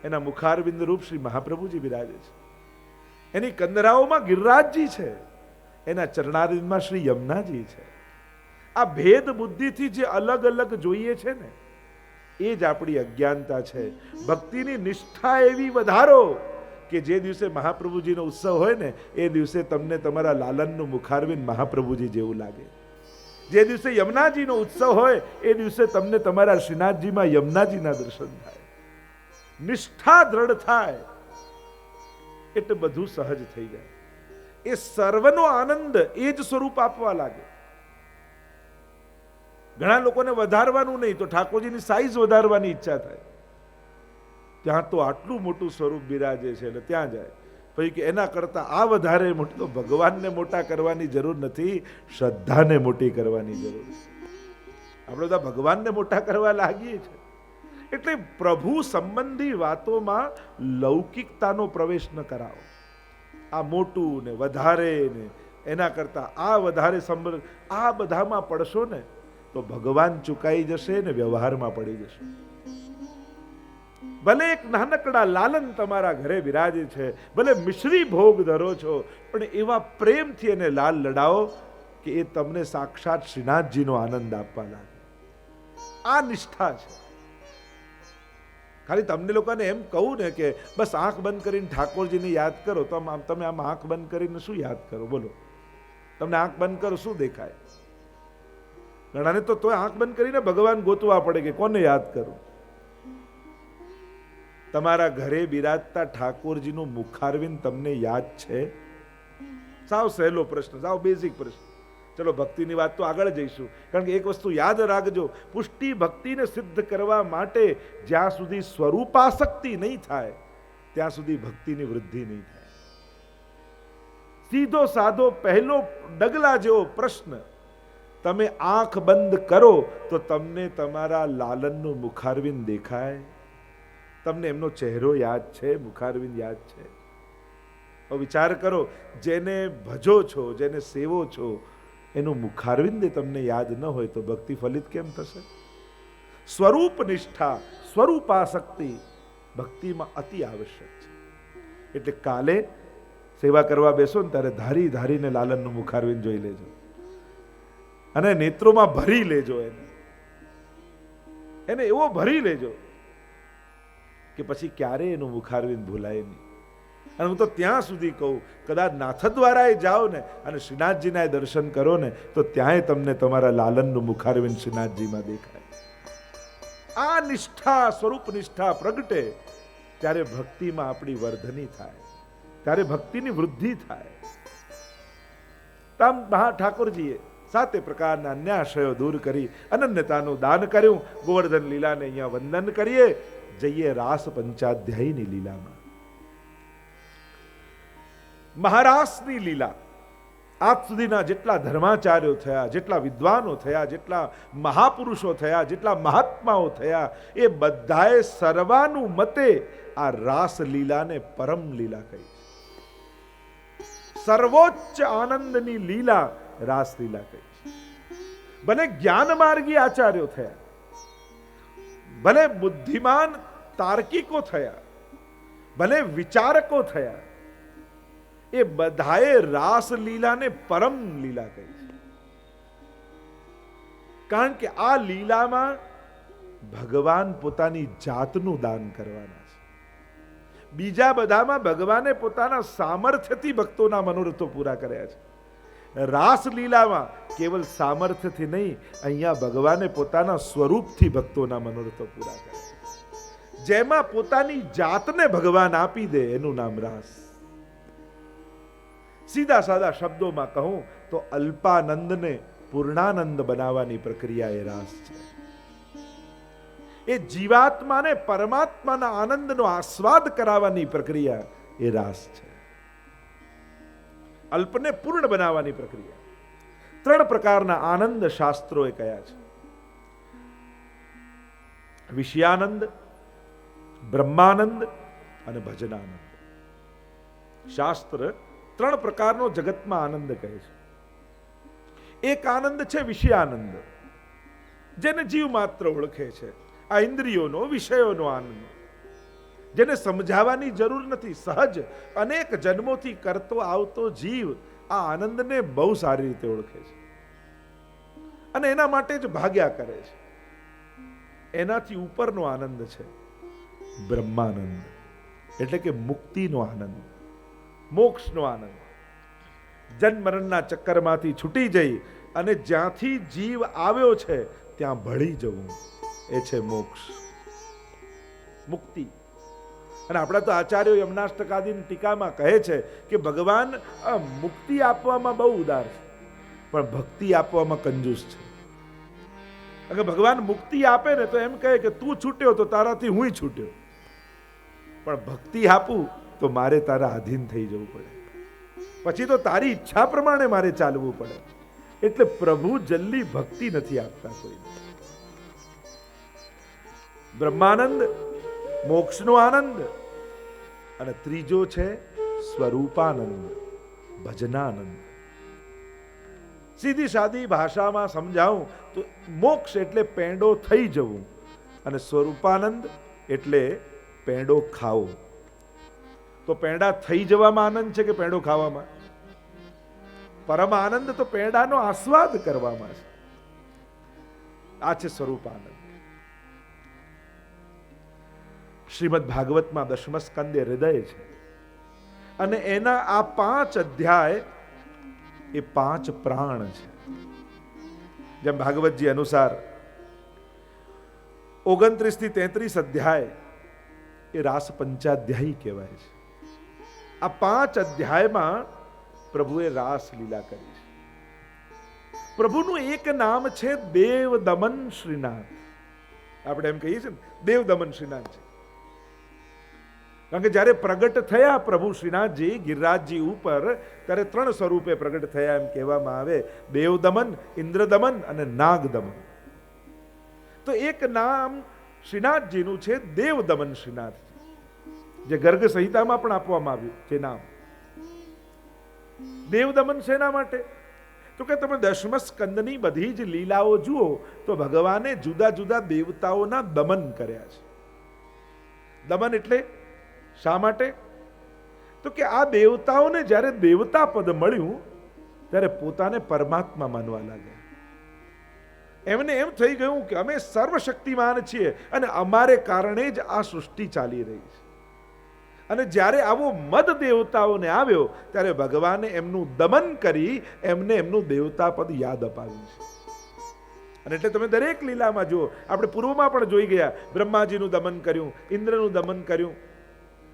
એના મુખારવિંદ રૂપ શ્રી મહાપ્રભુજી બિરાજે છે. એની કંદરાઓમાં ગિરિરાજજી છે, એના ચરણારવિંદમાં શ્રી યમુનાજી છે. આ ભેદ બુદ્ધિથી જે અલગ અલગ જોઈએ છે ને એ જ આપણી અજ્ઞાનતા છે. ભક્તિની નિષ્ઠા એવી વધારો કે જે દિવસે મહાપ્રભુજીનો ઉત્સવ હોય ને એ દિવસે તમને તમારા લાલનનું મુખારવિંદ મહાપ્રભુજી જેવું લાગે. જે દિવસે યમુનાજીનો ઉત્સવ હોય એ દિવસે તમને તમારા શ્રીનાથજીમાં યમુનાજીના દર્શન થાય. નિષ્ઠા દ્રઢ થાય એટલે બધું સહજ થઈ જાય. એ સર્વનો આનંદ એ જ સ્વરૂપ આપવા લાગે. ઘણા લોકોને વધારવાનું નહીં તો ઠાકોરજીની સાઈઝ વધારવાની ઈચ્છા થાય. ત્યાં તો આટલું મોટું સ્વરૂપ બિરાજે છે એટલે ત્યાં જાય. પછી કે એના કરતા આ વધારે મોટું. તો ભગવાનને મોટા કરવાની જરૂર નથી, શ્રદ્ધાને મોટી કરવાની જરૂર છે. આપણે બધા ભગવાનને મોટા કરવા લાગીએ છીએ. એટલે પ્રભુ સંબંધી વાતોમાં લૌકિકતાનો પ્રવેશ ન કરાવો. આ મોટું ને વધારે ને એના કરતા આ વધારે સંબંધ, આ બધામાં પડશો ને તો ભગવાન ચુકાઈ જશે ને વ્યવહારમાં પડી જશે. ભલે એક નાનકડા લાલન તમારા ઘરે બિરાજે છે, ભલે મિશ્રી ભોગ ધરો છો, પણ એવા પ્રેમથી એને લાલ લડાવો કે એ તમને સાક્ષાત શ્રીનાથજીનો આનંદ આપવા લાગે. આ નિષ્ઠા છે. ખાલી તમને લોકોને એમ કહું ને કે બસ આંખ બંધ કરીને ઠાકોરજીને યાદ કરો તો તમે આમ આંખ બંધ કરીને શું યાદ કરો? બોલો, તમને આંખ બંધ કરો શું દેખાય? ઘણાને તો આંખ બંધ કરીને ભગવાન ગોતવા પડે કે કોને યાદ કરું. તમારા ઘરે બિરાજતા ઠાકોરજીનું મુખારવિંદ તમને યાદ છે? સાવ સહેલો પ્રશ્ન, સાવ બેઝિક પ્રશ્ન. ચલો ભક્તિની વાત તો આગળ જઈશું, કારણ કે એક વસ્તુ યાદ રાખજો, પુષ્ટિ ભક્તિને સિદ્ધ કરવા માટે જ્યાં સુધી સ્વરૂપાસક્તિ નહીં થાય ત્યાં સુધી ભક્તિની વૃદ્ધિ નહીં થાય. સીધો સાધો પહેલો ડગલા જેવો પ્રશ્ન, તમે આંખ બંધ કરો તો તમને તમારા લાલનનું મુખારવિંદ દેખાય? તમને એમનો ચહેરો યાદ છે, મુખારવિંદ યાદ છે? તો વિચાર કરો, જેને ભજો છો, જેને સેવો છો, એનું મુખારવિંદ તમને યાદ ન હોય તો ભક્તિ ફલિત કેમ થશે? સ્વરૂપ નિષ્ઠા, સ્વરૂપાસક્તિ ભક્તિમાં અતિ આવશ્યક છે. એટલે કાલે સેવા કરવા બેસો ને ત્યારે ધારી ધારીને લાલનનું મુખારવિંદ જોઈ લેજો અને નેત્રોમાં ભરી લેજો, એને એવો ભરી લેજો કે પછી ક્યારે એનું મુખારવિંદ ભૂલાય નહીં. અને હું તો ત્યાં સુધી કહું, કદાચ નાથદ્વારાએ જાઓ ને અને શ્રીનાથજીના દર્શન કરો ને તો ત્યાંય તમને તમારા લાલનનું મુખારવિંદ શ્રીનાથજીમાં દેખાય. આ નિષ્ઠા, સ્વરૂપ નિષ્ઠા પ્રગટે ત્યારે ભક્તિમાં આપણી વર્ધની થાય, ત્યારે ભક્તિની વૃદ્ધિ થાય. તમ ઠાકોરજીએ 7 પ્રકારના અન્યાશયો દૂર કરી અનન્યતાનું દાન કર્યું. ગોવર્ધન લીલાને અહીંયા વંદન કરીએ. જઈએ રાસ પંચાધ્યાયની લીલામાં. મહારાસની લીલા, આજ સુધીના જેટલા ધર્માચાર્યો થયા, જેટલા વિદ્વાનો થયા, જેટલા મહાપુરુષો થયા, જેટલા મહાત્માઓ થયા, એ બધાએ સર્વાનુમતે આ રાસ લીલાને પરમ લીલા કહી. સર્વોચ્ચ આનંદની લીલા રાસ લીલા કહી. ભલે જ્ઞાન માર્ગી આચાર્યો થયા, ભલે બુદ્ધિમાન તાર્કિકો થયા, ભલે વિચારકો થયા, એ બધાએ રાસ લીલાને પરમ લીલા કહી છે. કારણ કે આ લીલામાં ભગવાન પોતાની જાતનું દાન કરવાના છે. બીજા બધામાં ભગવાને પોતાના સામર્થ્યથી ભક્તોના મનોરથો પૂરા કર્યા છે. રાસ લીલામાં કેવલ સામર્થ્યથી નહીં, અહીંયા ભગવાને પોતાના સ્વરૂપથી ભક્તોના મનોરથો પૂરા કર્યા. જેમાં પોતાની જાતને ભગવાન આપી દે એનું નામ રાસ. સીધા સાદા શબ્દોમાં કહું તો અલ્પાનંદને પૂર્ણાનંદ બનાવવાની પ્રક્રિયા એ રાસ છે. એ જીવાત્માને પરમાત્માના આનંદનો આસ્વાદ કરાવવાની પ્રક્રિયા એ રાસ છે. અલ્પને પૂર્ણ બનાવવાની પ્રક્રિયા. 3 પ્રકારના આનંદ શાસ્ત્રોએ કયા છે: વિષયાનંદ, બ્રહ્માનંદ અને ભજનાનંદ. શાસ્ત્ર 3 પ્રકારનો જગતમાં આનંદ કહે છે. એક આનંદ છે વિષયાનંદ, જેને જીવ માત્ર ઓળખે છે. આ ઇન્દ્રિયોનો, વિષયોનો આનંદ, જેને સમજાવવાની જરૂર નથી, સહજ અનેક જન્મોથી કરતો આવતો જીવ આ આનંદને બહુ સારી રીતે ઓળખે છે અને એના માટે જ ભાગ્યા કરે છે. એનાથી ઉપરનો આનંદ છે બ્રહ્માનંદ, એટલે કે મુક્તિનો આનંદ, મોક્ષનો આનંદ. જન્મ મરણના ચક્કરમાંથી છૂટી જઈ અને જ્યાંથી જીવ આવ્યો છે ત્યાં ભળી જવું, એ છે મોક્ષ, મુક્તિ. અને આપણા તો આચાર્યો યમનાષ્ટકાદીની ટીકામાં કહે છે કે ભગવાન મુક્તિ આપવામાં બહુ ઉદાર છે, પણ ભક્તિ આપવામાં કંજૂસ છે. અગર ભગવાન મુક્તિ આપે ને તો એમ કહે કે તું છૂટ્યો તો તારાથી હુંય છૂટ્યો, પણ ભક્તિ આપું તો મારે તારા આધીન થઈ જવું પડે, પછી તો તારી ઈચ્છા પ્રમાણે મારે ચાલવું પડે. એટલે પ્રભુ જલ્દી ભક્તિ નથી આપતા કોઈને. બ્રહ્માનંદ, મોક્ષનો આનંદ, અને ત્રીજો છે સ્વરૂપાનંદ, ભજનાનંદ. સીધી સાદી ભાષામાં સમજાવું તો મોક્ષ એટલે પેંડો થઈ જવું અને સ્વરૂપાનંદ એટલે પેંડો ખાવો. તો પેંડા થઈ જવામાં આનંદ છે કે પેંડો ખાવામાં? પરમ આનંદ તો પેંડાનો આસ્વાદ કરવામાં છે. આ છે સ્વરૂપાનંદ. શ્રીમદ ભાગવતમાં 10મ સ્કંદે હૃદય છે અને એના આ 5 અધ્યાય એ 5 પ્રાણ છે. જેમ ભાગવતજી અનુસાર 29 થી 33 અધ્યાય એ રાસ પંચાધ્યાયી કહેવાય છે. આ 5 અધ્યાયમાં પ્રભુએ રાસ લીલા કરી છે. પ્રભુનું એક નામ છે દેવ દમન શ્રીનાથ. આપણે એમ કહીએ છીએ ને, દેવ દમન શ્રીનાથ છે. કારણ કે જ્યારે પ્રગટ થયા પ્રભુ શ્રીનાથજી ગિરિરાજજી ઉપર, ત્યારે 3 સ્વરૂપે પ્રગટ થયા એમ કહેવામાં આવે: દેવ દમન, ઇન્દ્ર દમન અને નાગ દમન. તો એક નામ શ્રીનાથજીનું છે દેવ દમન શ્રીનાથ, જે ગર્ગ સંહિતામાં પણ આપવામાં આવ્યું છે નામ. દેવ દમન શેના માટે? તો કે તમે દશમ સ્કંદની બધી જ લીલાઓ જુઓ તો ભગવાને જુદા જુદા દેવતાઓના દમન કર્યા છે. દમન એટલે શા માટે? તો કે આ દેવતાઓને જ્યારે દેવતા પદ મળ્યું ત્યારે પોતાને પરમાત્મા માનવા લાગ્યા. એમને એમ થઈ ગયું કે અમે સર્વશક્તિમાન છીએ અને અમારે કારણે જ આ સૃષ્ટિ ચાલી રહી છે. અને જ્યારે આવો મદ દેવતાઓને આવ્યો ત્યારે ભગવાને એમનું દમન કરી એમને એમનું દેવતા પદ યાદ અપાવ્યું છે. અને એટલે તમે દરેક લીલામાં જુઓ, આપણે પૂર્વમાં પણ જોઈ ગયા, બ્રહ્માજીનું દમન કર્યું, ઇન્દ્રનું દમન કર્યું,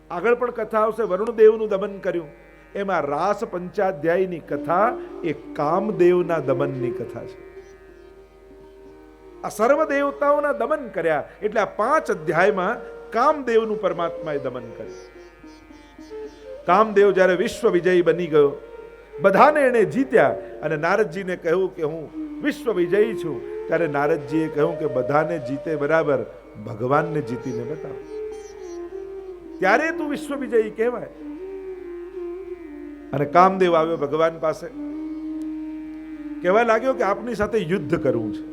આગળ પણ કથા આવશે વરુણદેવનું દમન કર્યું. એમાં રાસ પંચાધ્યાયની કથા એ કામદેવના દમનની કથા છે. આ સર્વ દેવતાઓના દમન કર્યા એટલે આ 5 અધ્યાયમાં કામદેવનું પરમાત્માએ દમન કર્યું. કામદેવ જ્યારે વિશ્વ વિજયી બની ગયો, બધાને એને જીત્યા અને નારદજીને કહ્યું કે હું વિશ્વ વિજયી છું, ત્યારે નારદજીએ કહ્યું કે બધાને જીતે બરાબર ભગવાનને જીતીને બતાવો, ત્યારે તું વિશ્વ વિજયી કહેવાય. અને કામદેવ આવ્યો ભગવાન પાસે, કહેવા લાગ્યો કે આપની સાથે યુદ્ધ કરવું છે.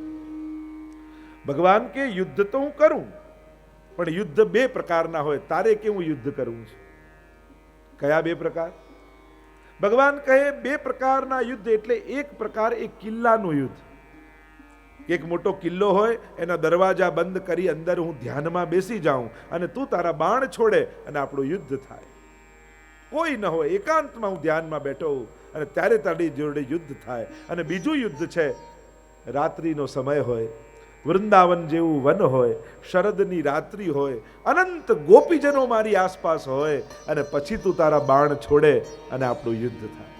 ભગવાન કે યુદ્ધ તો હું કરું, પણ યુદ્ધ 2 પ્રકારના હોય, તારે કેવું યુદ્ધ કરવું છે? કયા 2 પ્રકાર? ભગવાન કહે 2 પ્રકારના યુદ્ધ એટલે એક પ્રકાર એક કિલ્લાનું યુદ્ધ. એક મોટો કિલ્લો હોય, એના દરવાજા બંધ કરી અંદર હું ધ્યાનમાં બેસી જાઉં અને તું તારા બાણ છોડે અને આપણું યુદ્ધ થાય. કોઈ ન હોય, એકાંતમાં હું ધ્યાનમાં બેઠો હોઉં અને ત્યારે તારી જોડે યુદ્ધ થાય. અને બીજું યુદ્ધ છે, રાત્રિનો સમય હોય, વૃંદાવન જેવું વન હોય, શરદની રાત્રિ હોય, અનંત ગોપીજનો મારી આસપાસ હોય અને પછી તું તારા બાણ છોડે અને આપણું યુદ્ધ થાય.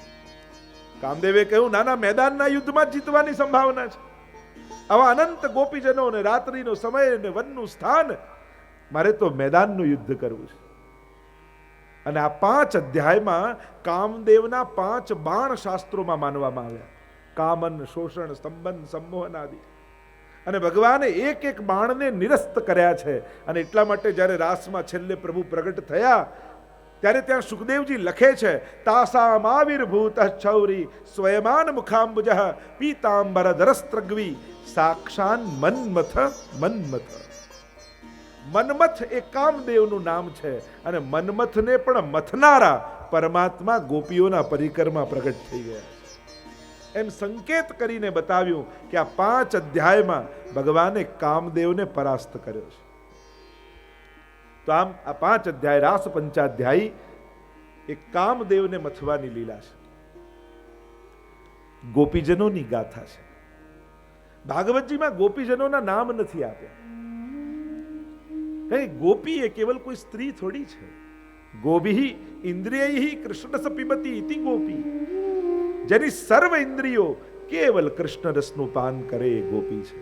કામદેવે કહ્યું, નાના મેદાનના યુદ્ધમાં જીતવાની સંભાવના છે. આવા અનંત ગોપીજનો ને રાત્રિનો સમય ને વનનું સ્થાન, મારે તો મેદાનનું યુદ્ધ કરવું છે. અને આ 5 અધ્યાયમાં કામદેવના 5 બાણ શાસ્ત્રોમાં માનવામાં આવ્યા: કામન, શોષણ, સ્તંભન, સંમોહન આદિ. અને ભગવાને એક એક બાણને નિરસ્ત કર્યા છે. અને એટલા માટે જ્યારે રાસમાં છેલ્લે પ્રભુ પ્રગટ થયા ત્યારે ત્યાં સુખદેવજી લખે છે: તાસામ આવિર્ભૂત છૌરી સ્વયમાન મુખાંબુજ પીતાંબર ધરસ્ત્રગ્વી સાક્ષાન મન્મથ મન્મથ. મન્મથ એ કામદેવનું નામ છે અને મન્મથને પણ મથનારા પરમાત્મા ગોપીઓના પરિકરમાં પ્રગટ થઈ ગયા. એમ સંકેત કરીને બતાવ્યું કે આ 5 અધ્યાયમાં ભગવાને કામદેવને પરાસ્ત કર્યો છે. તો આમ આ 5 અધ્યાય રાસ પંચાધ્યાયી એ કામદેવને મથવાની લીલા છે, ગોપીજનોની ગાથા છે. ભાગવતજીમાં ગોપીજનોના નામ નથી આપ્યા. કઈ ગોપી એ કેવલ કોઈ સ્ત્રી થોડી છે. ગોભી ઇન્દ્રિયૈ કૃષ્ણ પીબતી ઇતિ ગોપી. જેની સર્વ ઇન્દ્રિયો કેવલ કૃષ્ણ રસનું પાન કરે એ ગોપી છે.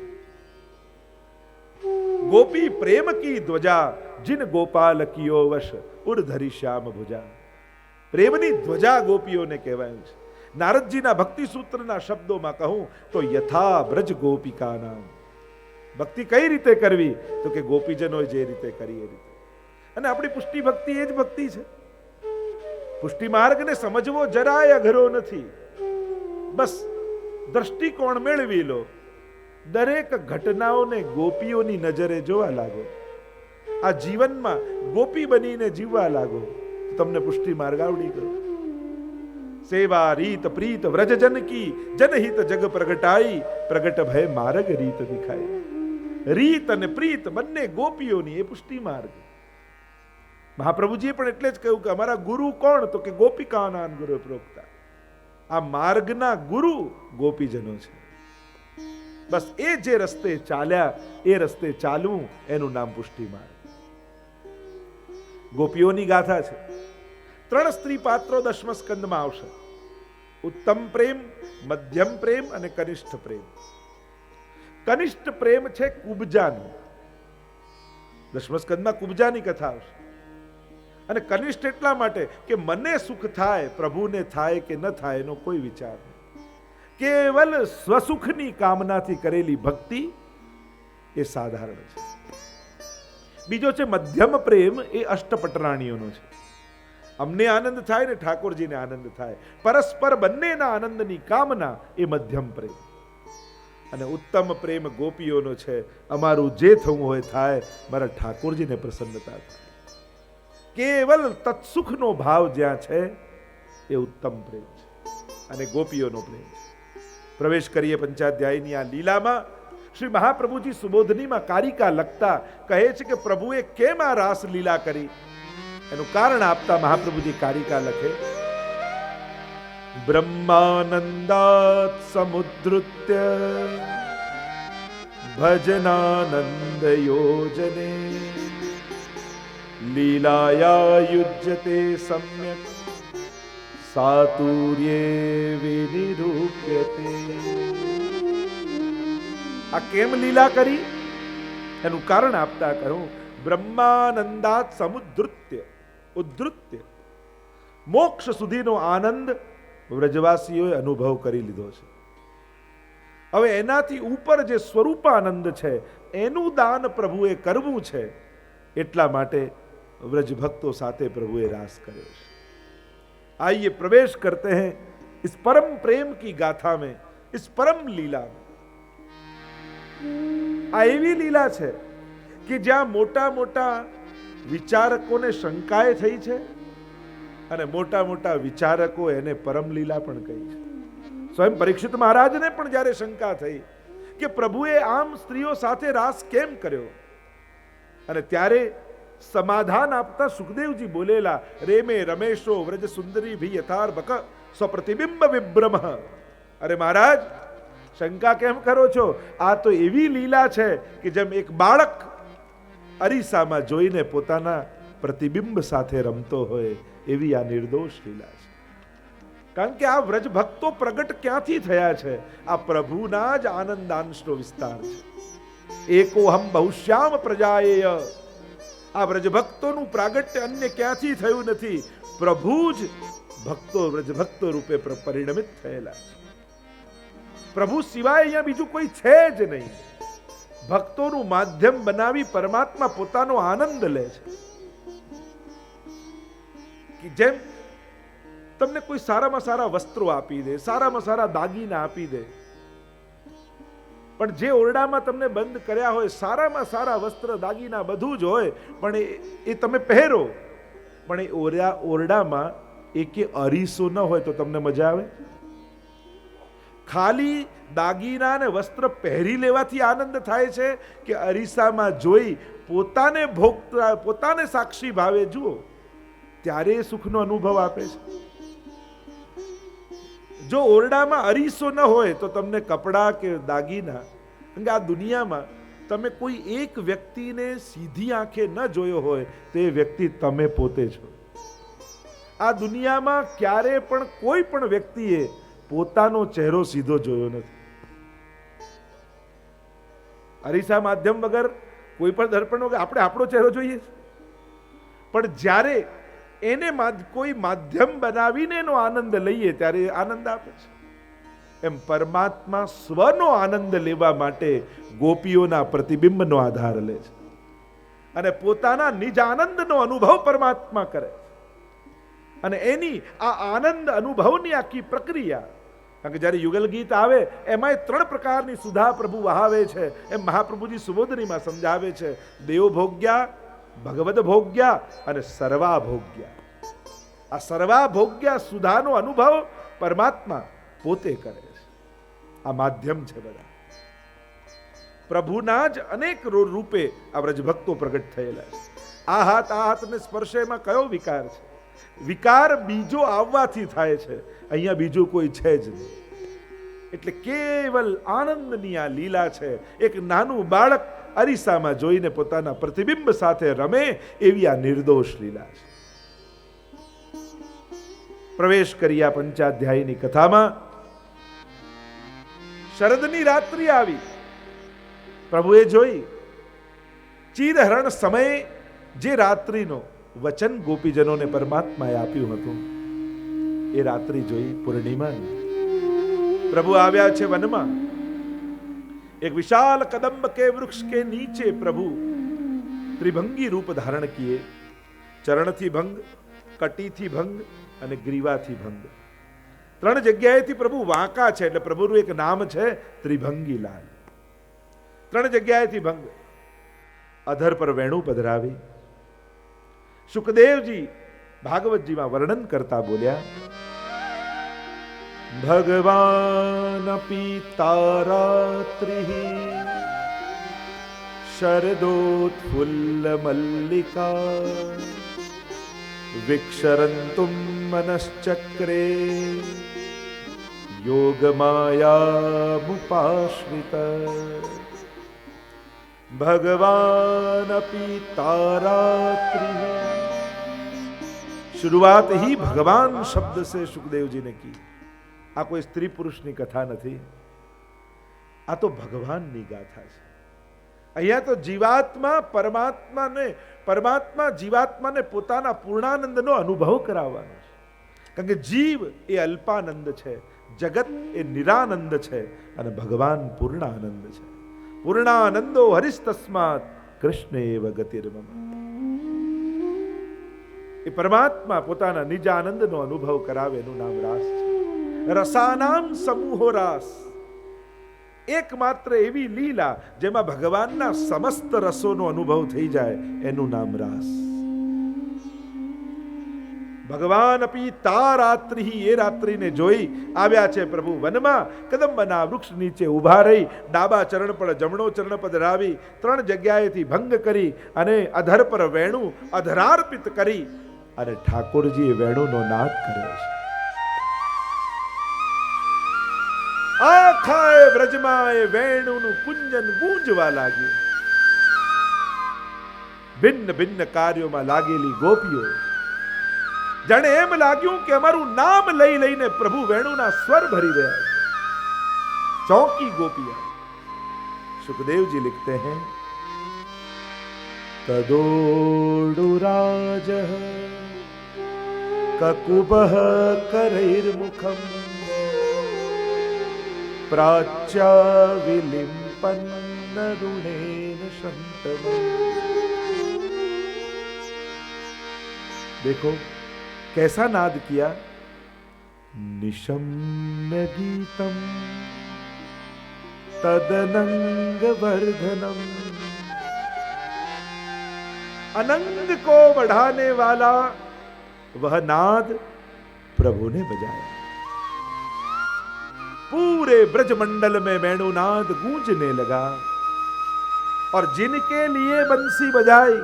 ગોપી પ્રેમ કી ધ્વજા જિન ગોપાલ કિયો વશ ઉર્ધરી શ્યામ ભુજા. પ્રેમની ધ્વજા ગોપીઓને કહેવાયું છે. નારદજીના ભક્તિ સૂત્રના શબ્દોમાં કહું તો યથા બ્રજ ગોપિકા નામ. ભક્તિ કઈ રીતે કરવી? તો કે ગોપીજનોએ જે રીતે કરી એ રીતે. અને આપણી પુષ્ટિ ભક્તિ એ જ ભક્તિ છે. પુષ્ટિ માર્ગને સમજવો જરાય અઘરો નથી. બસ દ્રષ્ટિકોણ મેળવી લો, દરેક ઘટનાઓને ગોપીઓની નજરે જોવા લાગો, આ જીવનમાં ગોપી બનીને જીવવા લાગો, તમને પુષ્ટિ માર્ગ આવડી ગયો. સેવા રીત પ્રીત વ્રજજન કી જનહિત જગ પ્રગટાઈ પ્રગટ ભય માર્ગ રીત દિખાય. રીત અને પ્રીત બંને ગોપીઓની એ પુષ્ટિ માર્ગ. મહાપ્રભુજીએ પણ એટલે જ કહ્યું કે અમારા ગુરુ કોણ? તો કે ગોપિકાના ગુરુ પ્રોક્તા. આ માર્ગના ગુરુ ગોપીજનો છે. બસ એ જે રસ્તે ચાલ્યા એ રસ્તે ચાલવું એનું નામ પુષ્ટિ માર્ગ. ગોપીઓની ગાથા છે. 3 સ્ત્રી પાત્રો 10મા સ્કંદમાં આવશે. ઉત્તમ પ્રેમ, મધ્યમ પ્રેમ અને કનિષ્ઠ પ્રેમ. કનિષ્ઠ પ્રેમ છે કુબજાનો. દસમા સ્કંદમાં કુબજાની કથા આવશે. અને કનિષ્ઠ એટલા માટે કે મને સુખ થાય, પ્રભુને થાય કે ન થાય એનો કોઈ વિચાર નહીં. કેવલ સ્વસુખની કામનાથી કરેલી ભક્તિ એ સાધારણ છે. બીજો છે મધ્યમ પ્રેમ, એ અષ્ટપટરાણીઓનો છે. અમને આનંદ થાય ને ઠાકોરજીને આનંદ થાય, પરસ્પર બંનેના આનંદની કામના, એ મધ્યમ પ્રેમ. અને ઉત્તમ પ્રેમ ગોપીઓનો છે, અમારું જે થવું હોય થાય, મારા ઠાકોરજીને પ્રસન્નતા થાય. કેવલ તત્સુખનો ભાવ જ્યાં છે એ ઉત્તમ પ્રેમ છે અને ગોપીઓનો પ્રેમ છે. પ્રવેશ કરીએ પંચાધ્યાયની આ લીલામાં. શ્રી મહાપ્રભુજી સુબોધનીમાં કારિકા લખતા કહે છે કે પ્રભુએ કેમ આ રાસ લીલા કરી, એનું કારણ આપતા મહાપ્રભુજી કારિકા લખે, બ્રહ્માનંદાત સમુદ્રુત્ય ભજનાનંદ યોજને લીલાયા યુજ્યતે સમ્યક સાતુર્યે વિનિરૂપ્યતે. આ કેમ લીલા કરી એનું કારણ આપતા કહ્યું, બ્રહ્માનંદાત સમુદ્રુત્ય, ઉદ્ધૃત્ય, મોક્ષ સુધીનો આનંદ વ્રજવાસીઓએ અનુભવ કરી લીધો છે. હવે એનાથી ઉપર જે સ્વરૂપાનંદ છે એનું દાન પ્રભુએ કરવું છે. એટલા માટે વ્રજ ભક્તો સાથે પ્રભુએ રાસ કર્યો છે. आइए प्रवेश करते हैं इस परम प्रेम की गाथा में, इस परम लीला में. આ એવી લીલા છે કે જ્યાં મોટા મોટા વિચારકોને શંકાએ થઈ છે અને મોટા મોટા વિચારકો એને પરમ લીલા પણ કહી છે. સ્વયં પરીક્ષિત મહારાજને પણ જ્યારે શંકા થઈ કે પ્રભુએ આમ સ્ત્રીઓ સાથે રાસ કેમ કર્યો, અને ત્યારે સમાધાન આપતા સુખદેવજી બોલેલા, રેમે રમેશો વ્રજ સુંદરી ભી યથાર્ભક સ્વપ્રતિબિંબ વિભ્રમ. અરે મહારાજ, શંકા કેમ કરો છો? આ તો એવી લીલા છે કે જેમ એક બાળક અરીસામાં જોઈને પોતાના પ્રતિબિંબ સાથે રમતો હોય, એવી આ નિર્દોષ લીલા છે. કારણ કે આ વ્રજ ભક્તો પ્રગટ ક્યાંથી થયા છે? આ પ્રભુના જ આનંદાંશનો વિસ્તાર છે. એકોહમ બહુશ્યામ પ્રજાએય. આ વ્રજ ભક્તોનું પ્રાગટ્ય અન્ય ક્યાંથી થયું નથી, પ્રભુ જ ભક્તો વ્રજ ભક્તો રૂપે પરિણમિત થયેલા છે. પ્રભુ સિવાય અહીંયા બીજું કોઈ છે જ નહીં. ભક્તોનું માધ્યમ બનાવી પરમાત્મા પોતાનો આનંદ લે છે. કે જેમ તમને કોઈ સારામાં સારા વસ્ત્રો આપી દે, સારામાં સારા દાગીના આપી દે, પણ જે ઓરડામાં તમને બંધ કર્યા હોય, સારામાં સારા વસ્ત્ર દાગીના બધું જ હોય, પણ એ તમે પહેરો, પણ એ ઓરડામાં એકે અરીસો ન હોય તો તમને મજા આવે? ખાલી દાગીના ને વસ્ત્ર પહેરી લેવાથી આનંદ થાય છે કે અરીસામાં જોઈ પોતાને ભોગતા, પોતાને સાક્ષી ભાવે જુઓ ત્યારે એ સુખનો અનુભવ આપે છે? જો ઓરડામાં અરીસો ન હોય તો તમને કપડા કે દાગીના, કારણ કે આ દુનિયામાં તમે કોઈ એક વ્યક્તિને સીધી આંખે ન જોયો હોય તે વ્યક્તિ તમે પોતે છો. આ દુનિયામાં ક્યારે પણ કોઈ પણ વ્યક્તિએ પોતાનો ચહેરો સીધો જોયો નથી. અરીસા માધ્યમ વગર, કોઈ પણ દર્પણ વગર આપણે આપણો ચહેરો જોઈએ, પણ જ્યારે એને કોઈ માધ્યમ બનાવીને એનો આનંદ લઈએ ત્યારે આનંદ આપે છે. એમ પરમાત્મા સ્વનો આનંદ લેવા માટે ગોપીઓના પ્રતિબિંબનો આધાર લે છે અને પોતાના નિજ આનંદનો અનુભવ પરમાત્મા કરે. અને એની આ આનંદ અનુભવની આખી પ્રક્રિયા, કારણ કે જ્યારે યુગલ ગીત આવે એમાં 3 પ્રકારની સુધા પ્રભુ વહાવે છે. એમ મહાપ્રભુજી સુબોધનીમાં સમજાવે છે, દેવ ભોગ્યા, ભગવદ ભોગ્યા અને સર્વા ભોગ્યા. આ સર્વા ભોગ્યા સુધાનો અનુભવ પરમાત્મા પોતે કરે છે. આ માધ્યમ છે. બધા પ્રભુના જ અનેક રૂપે આ વ્રજભક્તો પ્રગટ થયેલા છે. આ હાથને સ્પર્શેમાં કયો વિકાર છે? વિકાર બીજો આવવાથી થાય છે, અહીંયા બીજું કોઈ છે જ નહીં. એટલે કેવલ આનંદની આ લીલા છે. એક નાનું બાળક અરીસામાં જોઈને પોતાના પ્રતિબિંબ સાથે રમે એવી આ નિર્દોષ લીલા છે. પ્રવેશ કરી આ પંચાધ્યાયની કથામાં. શરદની રાત્રિ આવી, પ્રભુએ જોઈ ચીરહરણ સમયે જે રાત્રિનો વચન ગોપીજનોને પરમાત્માએ આપ્યું હતું એ રાત્રિ જોઈ પૂર્ણિમાની. પ્રભુ આવ્યા છે વનમાં. એક વિશાલ કદંબ કે વૃક્ષ કે નીચે પ્રભુ ત્રિભંગી રૂપ ધારણ કિए. ચરણથી ભંગ, કટીથી ભંગ અને ગ્રીવાથી ભંગ. ત્રણ જગ્યાએથી પ્રભુ વાંકા છે, એટલે પ્રભુનું એક નામ છે ત્રિભંગી લાલ. ત્રણ જગ્યાએથી ભંગ. અધર પર વેણુ પધરાવી. સુખદેવજી ભાગવતજીમાં વર્ણન કરતા બોલ્યા, ભગવાન પિતારાત્રિ શરદોત્ફુલ્લ મલ્લિકા વિક્ષરંતુમ મનશ્ચક્રે યોગમાયામુપાશ્રિત. भगवान पितारात्रि. शुरुआत ही भगवान शब्द से सुखदेव जी ने की. આ કોઈ સ્ત્રી પુરુષની કથા નથી, આ તો ભગવાનની ગાથા છે. અહીંયા તો જીવાત્મા પરમાત્મા જીવાત્માને પોતાના પૂર્ણાનંદનો અનુભવ કરાવવાનો છે. કારણ કે જીવ એ અલ્પાનંદ છે, જગત એ નિરાનંદ છે અને ભગવાન પૂર્ણાનંદ છે. પૂર્ણાનંદો હરિસ્તસ્માત કૃષ્ણ એવ ગતિર્મમ. એ પરમાત્મા પોતાના નિજ આનંદનો અનુભવ કરાવે એનું નામ રાસ છે. રસાનામ સમૂહો રાસ. એકમાત્ર એવી લીલા જેમાં ભગવાનના સમસ્ત રસોનો અનુભવ થઈ જાય એનું નામ રાસ. ભગવાન અપી તા રાત્રિ, એ રાત્રિને જોઈ આવ્યા છે પ્રભુ વનમાં. કદંબના વૃક્ષ નીચે ઊભા રહી ડાબા ચરણ પર જમણો ચરણ પધરાવી ત્રણ જગ્યાએથી ભંગ કરી અને અધર પર વેણુ અધરાર્પિત કરી અને ઠાકોરજીએ વેણુનો નાદ કર્યો છે. આખા એ વ્રજમાં એ વેણુનું કુંજન ગૂંજવા લાગ્યું. ભિન્ન ભિન્ન કાર્યોમાં લાગેલી ગોપીઓ જાણે એમ લાગ્યું કે અમારું નામ લઈ લઈને પ્રભુ વેણુના સ્વર ભરી રહ્યા છે. चौकी गोपियां. सुखदेव जी लिखते हैं, तदोडुराज ककुबह करैर्मुखम प्राच्या विलिम्पन्न रुणेन शंतम. देखो कैसा नाद किया. निशम्य गीतम तदनंग वर्धनम. अनंग को बढ़ाने वाला वह नाद प्रभु ने बजाया. पूरे ब्रजमंडल में वेणुनाद गूंजने लगा और जिनके लिए बंसी बजाई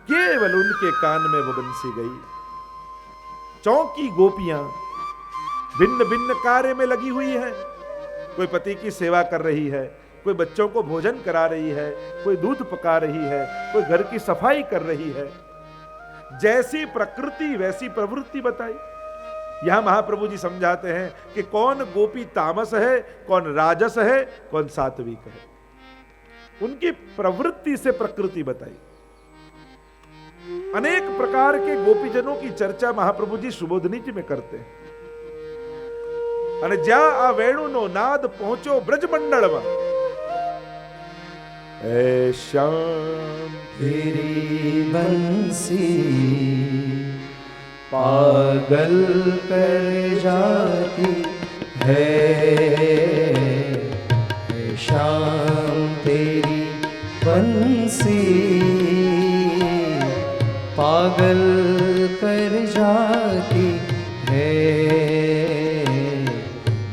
केवल उनके कान में वो बंसी गई. चौकी गोपियां भिन्न भिन्न कार्य में लगी हुई है. कोई पति की सेवा कर रही है, कोई बच्चों को भोजन करा रही है, कोई दूध पका रही है, कोई घर की सफाई कर रही है. जैसी प्रकृति वैसी प्रवृत्ति बताई. यहां महाप्रभु जी समझाते हैं कि कौन गोपी तामस है, कौन राजस है, कौन सात्विक है. उनकी प्रवृत्ति से प्रकृति बताई. अनेक प्रकार के गोपीजनों की चर्चा महाप्रभु जी सुबोधनीति में करते हैं. અને જ્યાં આ વેણુનો નાદ પહોંચ્યો બ્રજમંડળમાં, એ શ્યામ तेरी बंसी पागल कर जाती है. शाम तेरी बंसी पागल कर जाती है.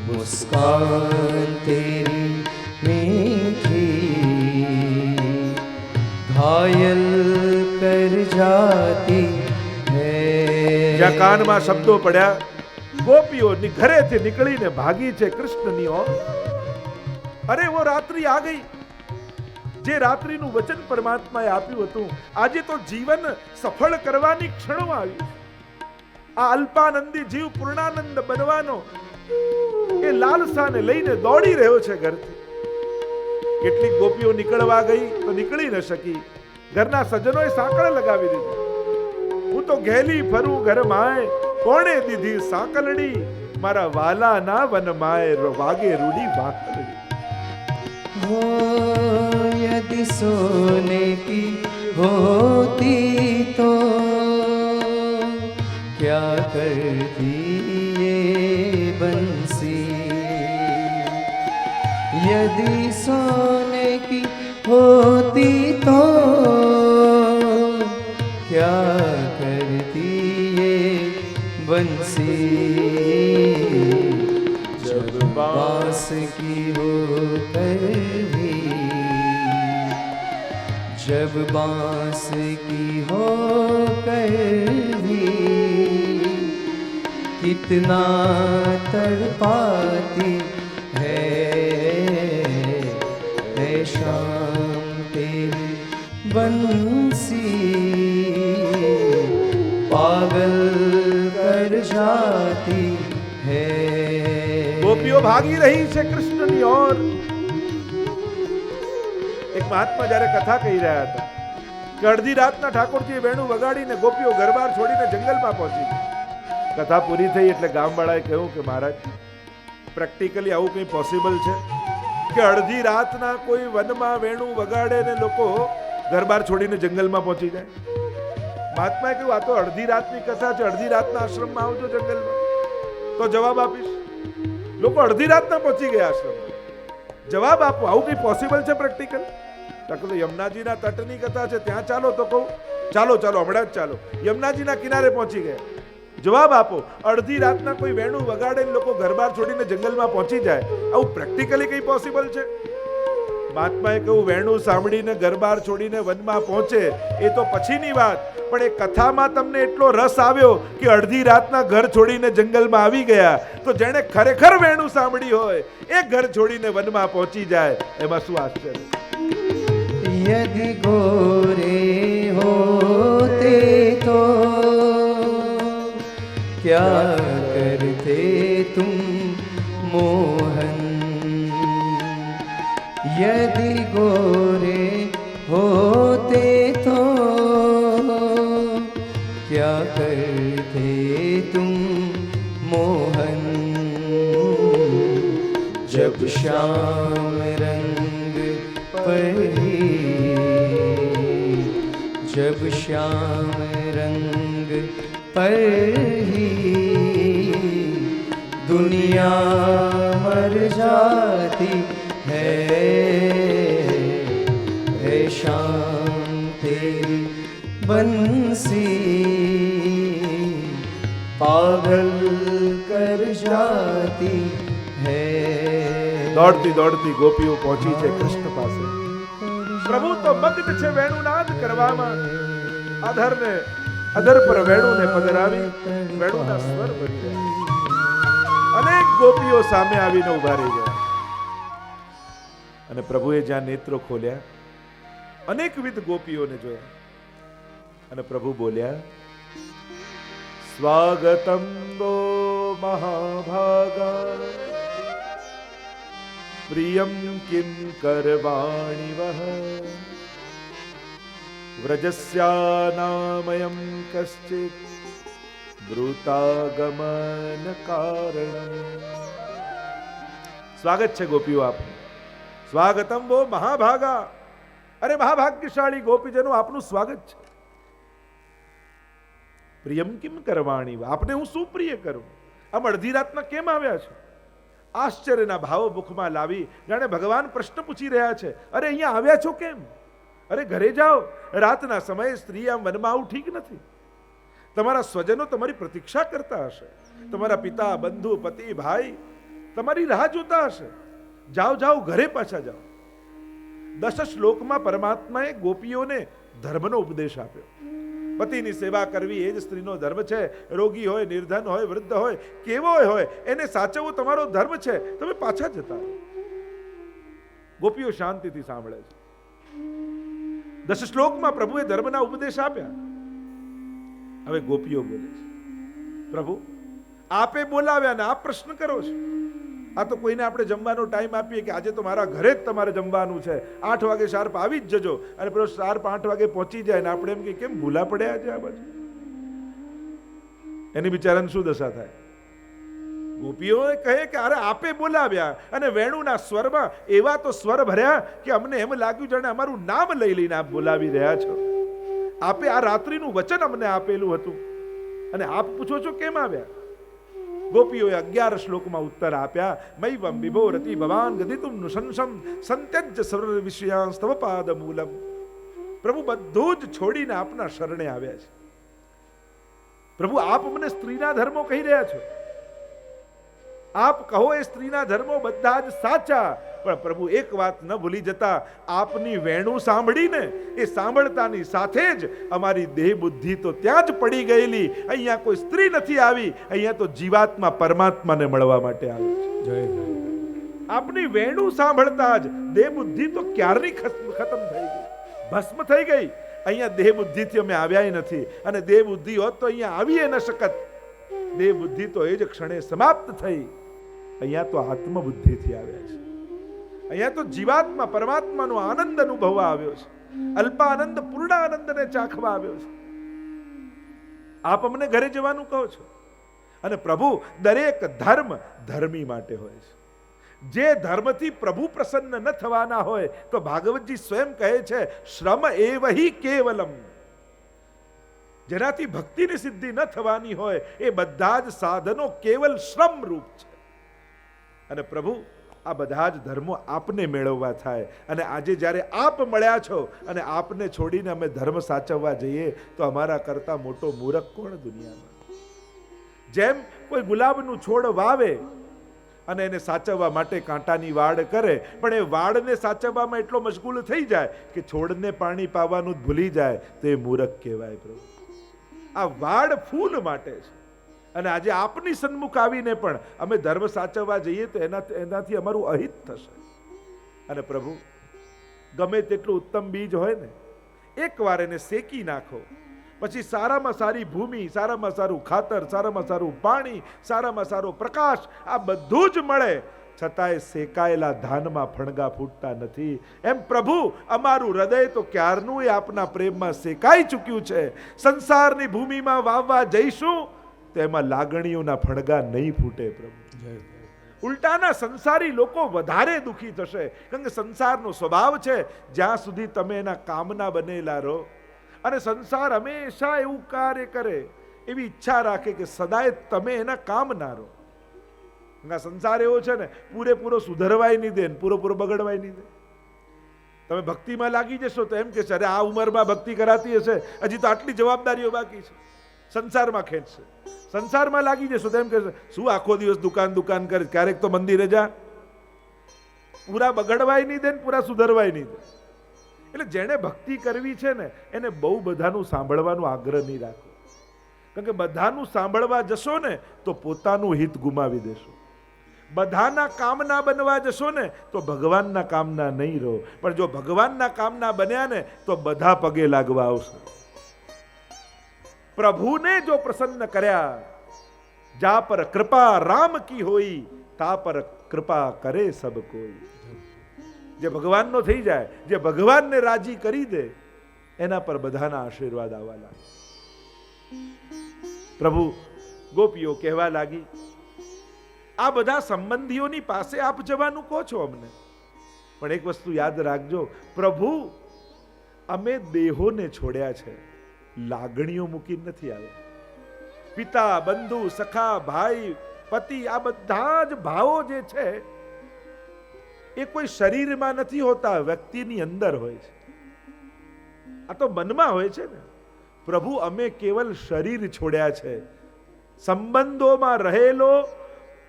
मुस्कान तेरी मीठी घायल कर जाती है. જ્યાં કાનમાં શબ્દો પડ્યા, ગોપીઓ ઘરેથી નીકળીને ભાગી છે કૃષ્ણની ઓર. અરે વો રાત્રિ આ ગઈ, જે રાત્રિનું વચન પરમાત્માએ આપ્યું હતું. આજે તો જીવન સફળ કરવાની ક્ષણો આવી. આ અલ્પાનંદી જીવ પૂર્ણાનંદ બનવાનો એ કે લાલસાને લઈને દોડી રહ્યો છે ઘરથી. કેટલીક ગોપીઓ નીકળવા ગઈ તો નીકળી ન શકી. ઘરના સજ્જનોએ સાંકળ લગાવી દીધી. હું તો ઘેલી ફરું ઘર માય, કોણે દીધી સાંકલડી, મારા વાલાના વન માય વાગે રૂડી વાકલડી. हो यदि सोने की होती तो क्या करती ये बंसी, यदि सोने की होती तो क्या करती ये बंसी, जब बांस की होकर भी, जब बांस की होकर भी कितना तड़पाती है शाम तेरी बंसी, पागल कर जाती है. ગોપીઓ ભાગી રહી છે કૃષ્ણની ઓર. એક મહાત્મા જ્યારે કથા કહી રહ્યા હતા કે અડધી રાતના ઠાકોરજીએ વેણું વગાડીને ગોપીઓ ગરબાર છોડીને જંગલમાં પહોંચી ગઈ. કથા પૂરી થઈ એટલે ગામવાળાએ કહ્યું કે મહારાજ, પ્રેક્ટિકલી આવું કંઈ પોસિબલ છે કે અડધી રાતના કોઈ વનમાં વેણું વગાડે ને લોકો ગરબાર છોડીને જંગલમાં પહોંચી જાય? મહાત્માએ કહ્યું, આ તો અડધી રાતની કથા છે, અડધી રાતના આશ્રમમાં આવજો જંગલમાં તો જવાબ આપીશ. લોકો અડધી રાતના પહોંચી ગયા આશ્રમમાં. જવાબ આપો, આવું કંઈ પોસિબલ છે પ્રેક્ટિકલ? તો યમુનાજીના તટની કથા છે, ત્યાં ચાલો તો કહું ચાલો ચાલો હમણાં જ ચાલો. યમુનાજીના કિનારે પહોંચી ગયા. જવાબ આપો, અડધી રાતના કોઈ વેણું વગાડે લોકો ગરબાર છોડીને જંગલમાં પહોંચી જાય, આવું પ્રેક્ટિકલી કંઈ પોસિબલ છે? મહાત્માએ કહ્યું, વેણું સાંભળીને ગરબાર છોડીને વનમાં પહોંચે એ તો પછીની વાત, પણ એ કથામાં તમને એટલો રસ આવ્યો કે અડધી રાતના ઘર છોડીને જંગલમાં આવી ગયા, તો જેણે ખરેખર વેણું સાંભળી હોય એ ઘર છોડીને વનમાં પહોંચી જાય, એમાં શું આશ્ચર્ય? यदि गोरे होते तो क्या करते तुम मोहन, यदि गोरे होते तो क्या करते तुम मोहन, जब श्याम रंग पर ही, जब श्याम रंग पर ही दुनिया मर जाती है शाम तेरी बंसी, पागल कर जाती है. દોડતી દોડતી ગોપીઓ પહોંચી છે કૃષ્ણ પાસે. પ્રભુ તો મગ્ન છે વેણુનાદ કરવામાં. અધર પર વેણુને પધરાવી વેણુના સ્વર બની રહ્યા. અનેક ગોપીઓ સામે આવીને ઉભા રહી ગયા અને પ્રભુએ જ્યાં નેત્રો ખોલ્યા અનેકવિધ ગોપીઓને જોયા અને પ્રભુ બોલ્યા, સ્વાગતમ વો મહાભાગા, પ્રિયમ કિમ કરવાણી વહ, વ્રજસ્યાનામયં કશ્ચિત બ્રૂતાગમન કારણમ. સ્વાગત છે ગોપીઓ આપનું. સ્વાગતમ વો મહાભાગા, અરે મહાભાગ્યશાળી ગોપીજનો આપનું સ્વાગત છે. પ્રિયમ કિમ કરવાણી, આપને હું શું પ્રિય કરું? આમ અડધી રાતના કેમ આવ્યા છો? આશ્ચર્યના ભાવ મુખમાં લાવી જાણે ભગવાન પ્રશ્ન પૂછી રહ્યા છે, અરે અહીંયા આવ્યા છો કેમ? અરે ઘરે જાઓ, રાતના સમયે સ્ત્રી આમ વનમાં આવું ઠીક નથી. તમારા સ્વજનો તમારી પ્રતીક્ષા કરતા હશે, તમારા પિતા, બંધુ, પતિ, ભાઈ તમારી રાહ જોતા હશે. જાઓ જાઓ, ઘરે પાછા જાઓ. 10 શ્લોકમાં પરમાત્માએ ગોપીઓને ધર્મનો ઉપદેશ આપ્યો. પતિની સેવા કરવી એ જ સ્ત્રીનો ધર્મ છે. રોગી હોય, નિર્ધન હોય, વૃદ્ધ હોય, કેવો હોય, એને સાચવવો તમારો ધર્મ છે. તમે પાછા જતા રહો. ગોપીઓ શાંતિથી સાંભળે છે. 10 શ્લોકમાં પ્રભુએ ધર્મના ઉપદેશ આપ્યા. હવે ગોપીઓ બોલે છે, પ્રભુ આપે બોલાવ્યા ને આપ પ્રશ્ન કરો છો, આ તો કોઈને આપણે જમવાનો ટાઈમ આપીએ કે આજે તો મારા ઘરે જ તમારે જમવાનું છે, 8 વાગે શાર્પ આવી જ જજો, અને પેલો શાર્પ 8 વાગે પહોંચી જાય ને આપણે એમ કે કેમ ભૂલા પડ્યા છે આ બાજુ, એની બિચારાને શું દશા થાય? ગોપીઓ કહે કે અરે આપે બોલાવ્યા અને વેણુના સ્વરમાં એવા તો સ્વર ભર્યા કે અમને એમ લાગ્યું જાણે અમારું નામ લઈ લઈને આપ બોલાવી રહ્યા છો. આપે આ રાત્રિનું વચન અમને આપેલું હતું અને આપ પૂછો છો કેમ આવ્યા? ગોપીઓએ 11 શ્લોકમાં ઉત્તર આપ્યા. મૈવમ વિભોરતિ ભવાન ગદિતુમ નુશંસમ સંત્યજ્ય સર્વ વિષયાંસ્તવ પાદ મૂલમ. પ્રભુ બધું જ છોડીને આપના શરણે આવ્યા છે. પ્રભુ આપ મને સ્ત્રીના ધર્મો કહી રહ્યા છો, આપ કહો એ સ્ત્રીના ધર્મો બધા જ સાચા, પણ પ્રભુ એક વાત ન ભૂલી જતા, આપની વેણું સાંભળીને એ સાંભળતાની સાથે જ અમારી દેહ બુદ્ધિ તો ત્યાં જ પડી ગયેલી. અહીંયા કોઈ સ્ત્રી નથી આવી, અહીંયા તો જીવાત્મા પરમાત્માને મળવા માટે આવે છે. આપની વેણું સાંભળતા જ દેહ બુદ્ધિ તો ક્યારની ખતમ થઈ ગઈ, ભસ્મ થઈ ગઈ. અહીંયા દેહ બુદ્ધિથી અમે આવ્યા નથી, અને દેહ બુદ્ધિ હોત તો અહીંયા આવીએ ન શકત. દેહ બુદ્ધિ તો એ જ ક્ષણે સમાપ્ત થઈ. અહીંયા તો આત્મબુદ્ધિથી આવ્યા છે. અહીંયા તો જીવાત્મા પરમાત્માનો આનંદ અનુભવવા આવ્યો છે, અલ્પાનંદ પૂર્ણ આનંદને ચાખવા આવ્યો છે. આપ અમને ઘરે જવાનું કહો છો, અને પ્રભુ દરેક ધર્મ ધર્મી માટે હોય છે. જે ધર્મથી પ્રભુ પ્રસન્ન ન થવાના હોય તો ભાગવતજી સ્વયં કહે છે શ્રમ એવહી કેવલમ. જેનાથી ભક્તિની સિદ્ધિ ન થવાની હોય એ બધા જ સાધનો કેવલ શ્રમ રૂપ છે. અને પ્રભુ આ બધા જ ધર્મો આપને મેળવવા થાય, અને આજે જ્યારે આપ મળ્યા છો અને આપને છોડીને અમે ધર્મ સાચવવા જઈએ તો અમારા કરતા મોટો મૂરખ કોણ દુનિયામાં? જેમ કોઈ ગુલાબનું છોડ વાવે અને એને સાચવવા માટે કાંટાની વાડ કરે, પણ એ વાડને સાચવવામાં એટલો મશગુલ થઈ જાય કે છોડને પાણી પાવાનું જ ભૂલી જાય, તો એ મૂરખ કહેવાય. પ્રભુ આ વાડ ફૂલ માટે છે, અને આજે આપની સન્મુખ આવીને પણ અમે ધર્મ સાચવવા જઈએ તો એનાથી અમારું અહિત થશે. અને પ્રભુ ગમે તેટલું ઉત્તમ બીજ હોય ને, એકવાર એને શેકી નાખો, પછી સારામાં સારી ભૂમિ, સારામાં સારું ખાતર, સારામાં સારું પાણી, સારામાં સારો પ્રકાશ, આ બધું જ મળે, છતાંય શેકાયેલા ધાનમાં ફણગા ફૂટતા નથી. એમ પ્રભુ અમારું હૃદય તો ક્યારનું એ આપના પ્રેમમાં શેકાઈ ચૂક્યું છે. સંસારની ભૂમિમાં વાવવા જઈશું તો એમાં લાગણીઓના ફણગા નહીં ફૂટે. પ્રભુ ઉલટાના સંસારી લોકો વધારે દુઃખી થશે, કારણ કે સંસારનો સ્વભાવ છે જ્યાં સુધી તમે એના કામના બનેલા રહો, અને સંસાર હંમેશા એવું કાર્ય કરે, એવી ઈચ્છા રાખે કે સદાય તમે એના કામના રહો. સંસાર એવો છે ને, પૂરેપૂરો સુધરવાય નહીં દે, પૂરેપૂરો બગડવાય નહીં દે. તમે ભક્તિમાં લાગી જશો તો એમ કે છે અરે આ ઉંમરમાં ભક્તિ કરાતી હશે, હજી તો આટલી જવાબદારીઓ બાકી છે, સંસારમાં ખેંચશે. સંસારમાં લાગી જશો તો એમ કે શું આખો દિવસ દુકાન કરે, ક્યારેક તો મંદિરે જા. પૂરા બગડવાય નહીં દે, પૂરા સુધરવાય નહીં દે. એટલે જેણે ભક્તિ કરવી છે ને એને બહુ બધાનું સાંભળવાનો આગ્રહ નહીં રાખો, કારણ કે બધાનું સાંભળવા જશો ને તો પોતાનું હિત ગુમાવી દેશો. બધાના કામના બનવા જશો ને તો ભગવાનના કામના નહીં રહો, પણ જો ભગવાનના કામના બન્યા ને તો બધા પગે લાગવા આવશે. પ્રભુને જો પ્રસન્ન કર્યા, જા પર કૃપા રામ કી હોઈ, તા પર કૃપા કરે સબ કોઈ. જે ભગવાનનો થઈ જાય, જે ભગવાનને રાજી કરી દે, એના પર બધાના આશીર્વાદ આવવા લાગે. પ્રભુ ગોપીઓ કહેવા લાગી, આ બધા સંબંધીઓની પાસે આપ જવાનું કહો છો અમને, પણ એક વસ્તુ યાદ રાખજો પ્રભુ, અમે દેહોને છોડ્યા છે, લાગણીઓ મૂકી નથી આવ્યા. પિતા, બંધુ, સખા, ભાઈ, પતિ, આ બધા જ ભાવો જે છે એ કોઈ શરીરમાં નથી હોતા, વ્યક્તિની અંદર હોય છે. આ તો મનમાં હોય છે ને. પ્રભુ અમે કેવલ શરીર છોડ્યા છે, સંબંધોમાં રહેલો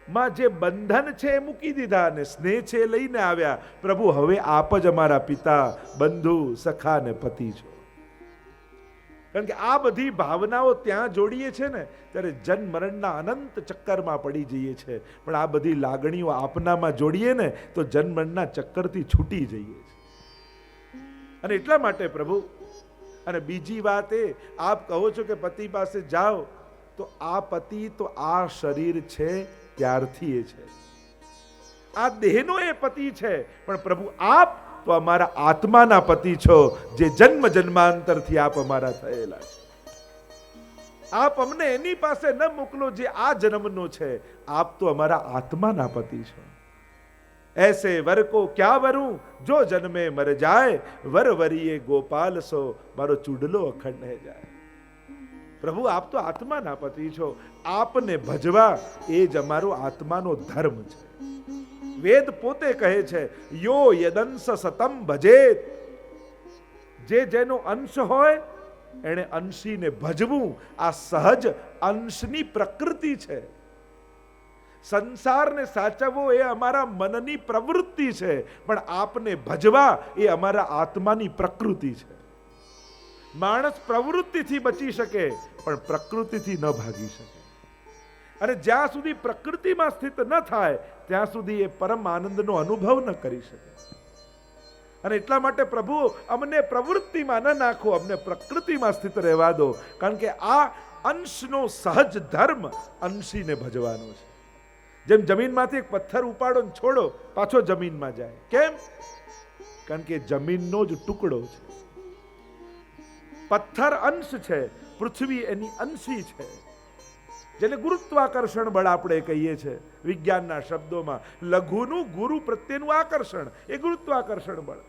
માં જે બંધન છે એ મૂકી દીધા, અને સ્નેહ છે લઈને આવ્યા. પ્રભુ હવે આપ જ અમારા પિતા, બંધુ, સખા ને પતિ છો. કારણ કે આ બધી ભાવનાઓ ત્યાં જોડીએ છે ને ત્યારે જન્મ મરણના અનંત ચક્કરમાં પડી જઈએ છે, પણ આ બધી લાગણીઓ આપનામાં જોડીએ ને તો જન્મ મરણના ચક્કરથી છૂટી જઈએ છે. અને એટલા માટે પ્રભુ, અને બીજી વાત એ, આપ કહો છો કે પતિ પાસે જાઓ, તો આ પતિ તો આ શરીર છે ત્યારથી એ છે. આ દેહનો એ પતિ છે, પણ પ્રભુ આપ તો અમારા આત્માના પતિ છો, જે જન્મ જન્માંતરથી આપ અમારા થયેલા છે. આપ અમને એની પાસે ન મોકલો જે આ જન્મનો છે, આપ તો અમારા આત્માના પતિ છો. ऐसे वर को क्या वरूं जो जन्मे मर जाए, वर वरिये गोपाल सो मारो चूडलो अखंड है जाए. પ્રભુ આપ તો આત્માના પતિ છો, આપને ભજવા એ જ અમારો આત્માનો ધર્મ છે. વેદ પોતે કહે છે, યો યદંશ સતમ ભજેત, જે જેનો અંશ હોય એને અંશીને ભજવું આ સહજ અંશની પ્રકૃતિ છે. સંસારને સાચવવો એ અમારા મનની પ્રવૃત્તિ છે, પણ આપને ભજવા એ અમારા આત્માની પ્રકૃતિ છે. માણસ પ્રવૃત્તિથી બચી શકે, પણ પ્રકૃતિથી ન ભાગી શકે. અને જ્યાં સુધી પ્રકૃતિમાં સ્થિત ન થાય ત્યાં સુધી એ પરમ આનંદનો અનુભવ ન કરી શકે. અને એટલા માટે પ્રભુ અમને પ્રવૃત્તિમાં ન નાખો, અમને પ્રકૃતિમાં સ્થિત રહેવા દો, કારણ કે આ અંશનો સહજ ધર્મ અંશીને ભજવાનો છે. જેમ જમીનમાંથી એક પથ્થર ઉપાડો ને છોડો, પાછો જમીનમાં જાય. કેમ? કારણ કે જમીનનો જ ટુકડો છે. પથ્થર અંશ છે, પૃથ્વી એની અંશી છે, જેને ગુરુત્વાકર્ષણ બળ આપણે કહીએ છીએ વિજ્ઞાનના શબ્દોમાં. લઘુનું ગુરુ પ્રત્યેનું આકર્ષણ એ ગુરુત્વાકર્ષણ બળ.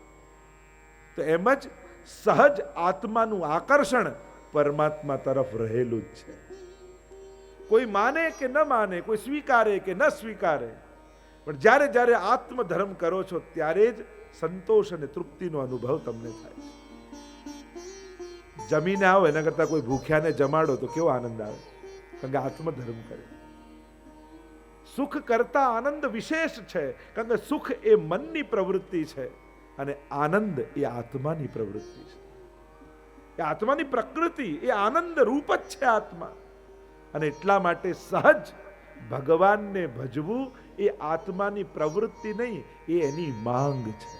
તો એમ જ સહજ આત્માનું આકર્ષણ પરમાત્મા તરફ રહેલું જ છે. કોઈ માને કે ન માને, કોઈ સ્વીકારે કે ન સ્વીકારે, પણ જ્યારે જ્યારે આત્મધર્મ કરો છો ત્યારે જ સંતોષ અને તૃપ્તિનો અનુભવ તમને થાય છે. જમીને આવો એના કરતા કોઈ ભૂખ્યાને જમાડો તો કેવો આનંદ આવે, કારણ કે આત્મધર્મ કરે. સુખ કરતા આનંદ વિશેષ છે, કારણ કે સુખ એ મનની પ્રવૃત્તિ છે અને આનંદ એ આત્માની પ્રવૃત્તિ છે. એ આત્માની પ્રકૃતિ, એ આનંદ રૂપ જ છે આત્મા. અને એટલા માટે સહજ ભગવાનને ભજવું એ આત્માની પ્રવૃત્તિ નહીં, એ એની માંગ છે.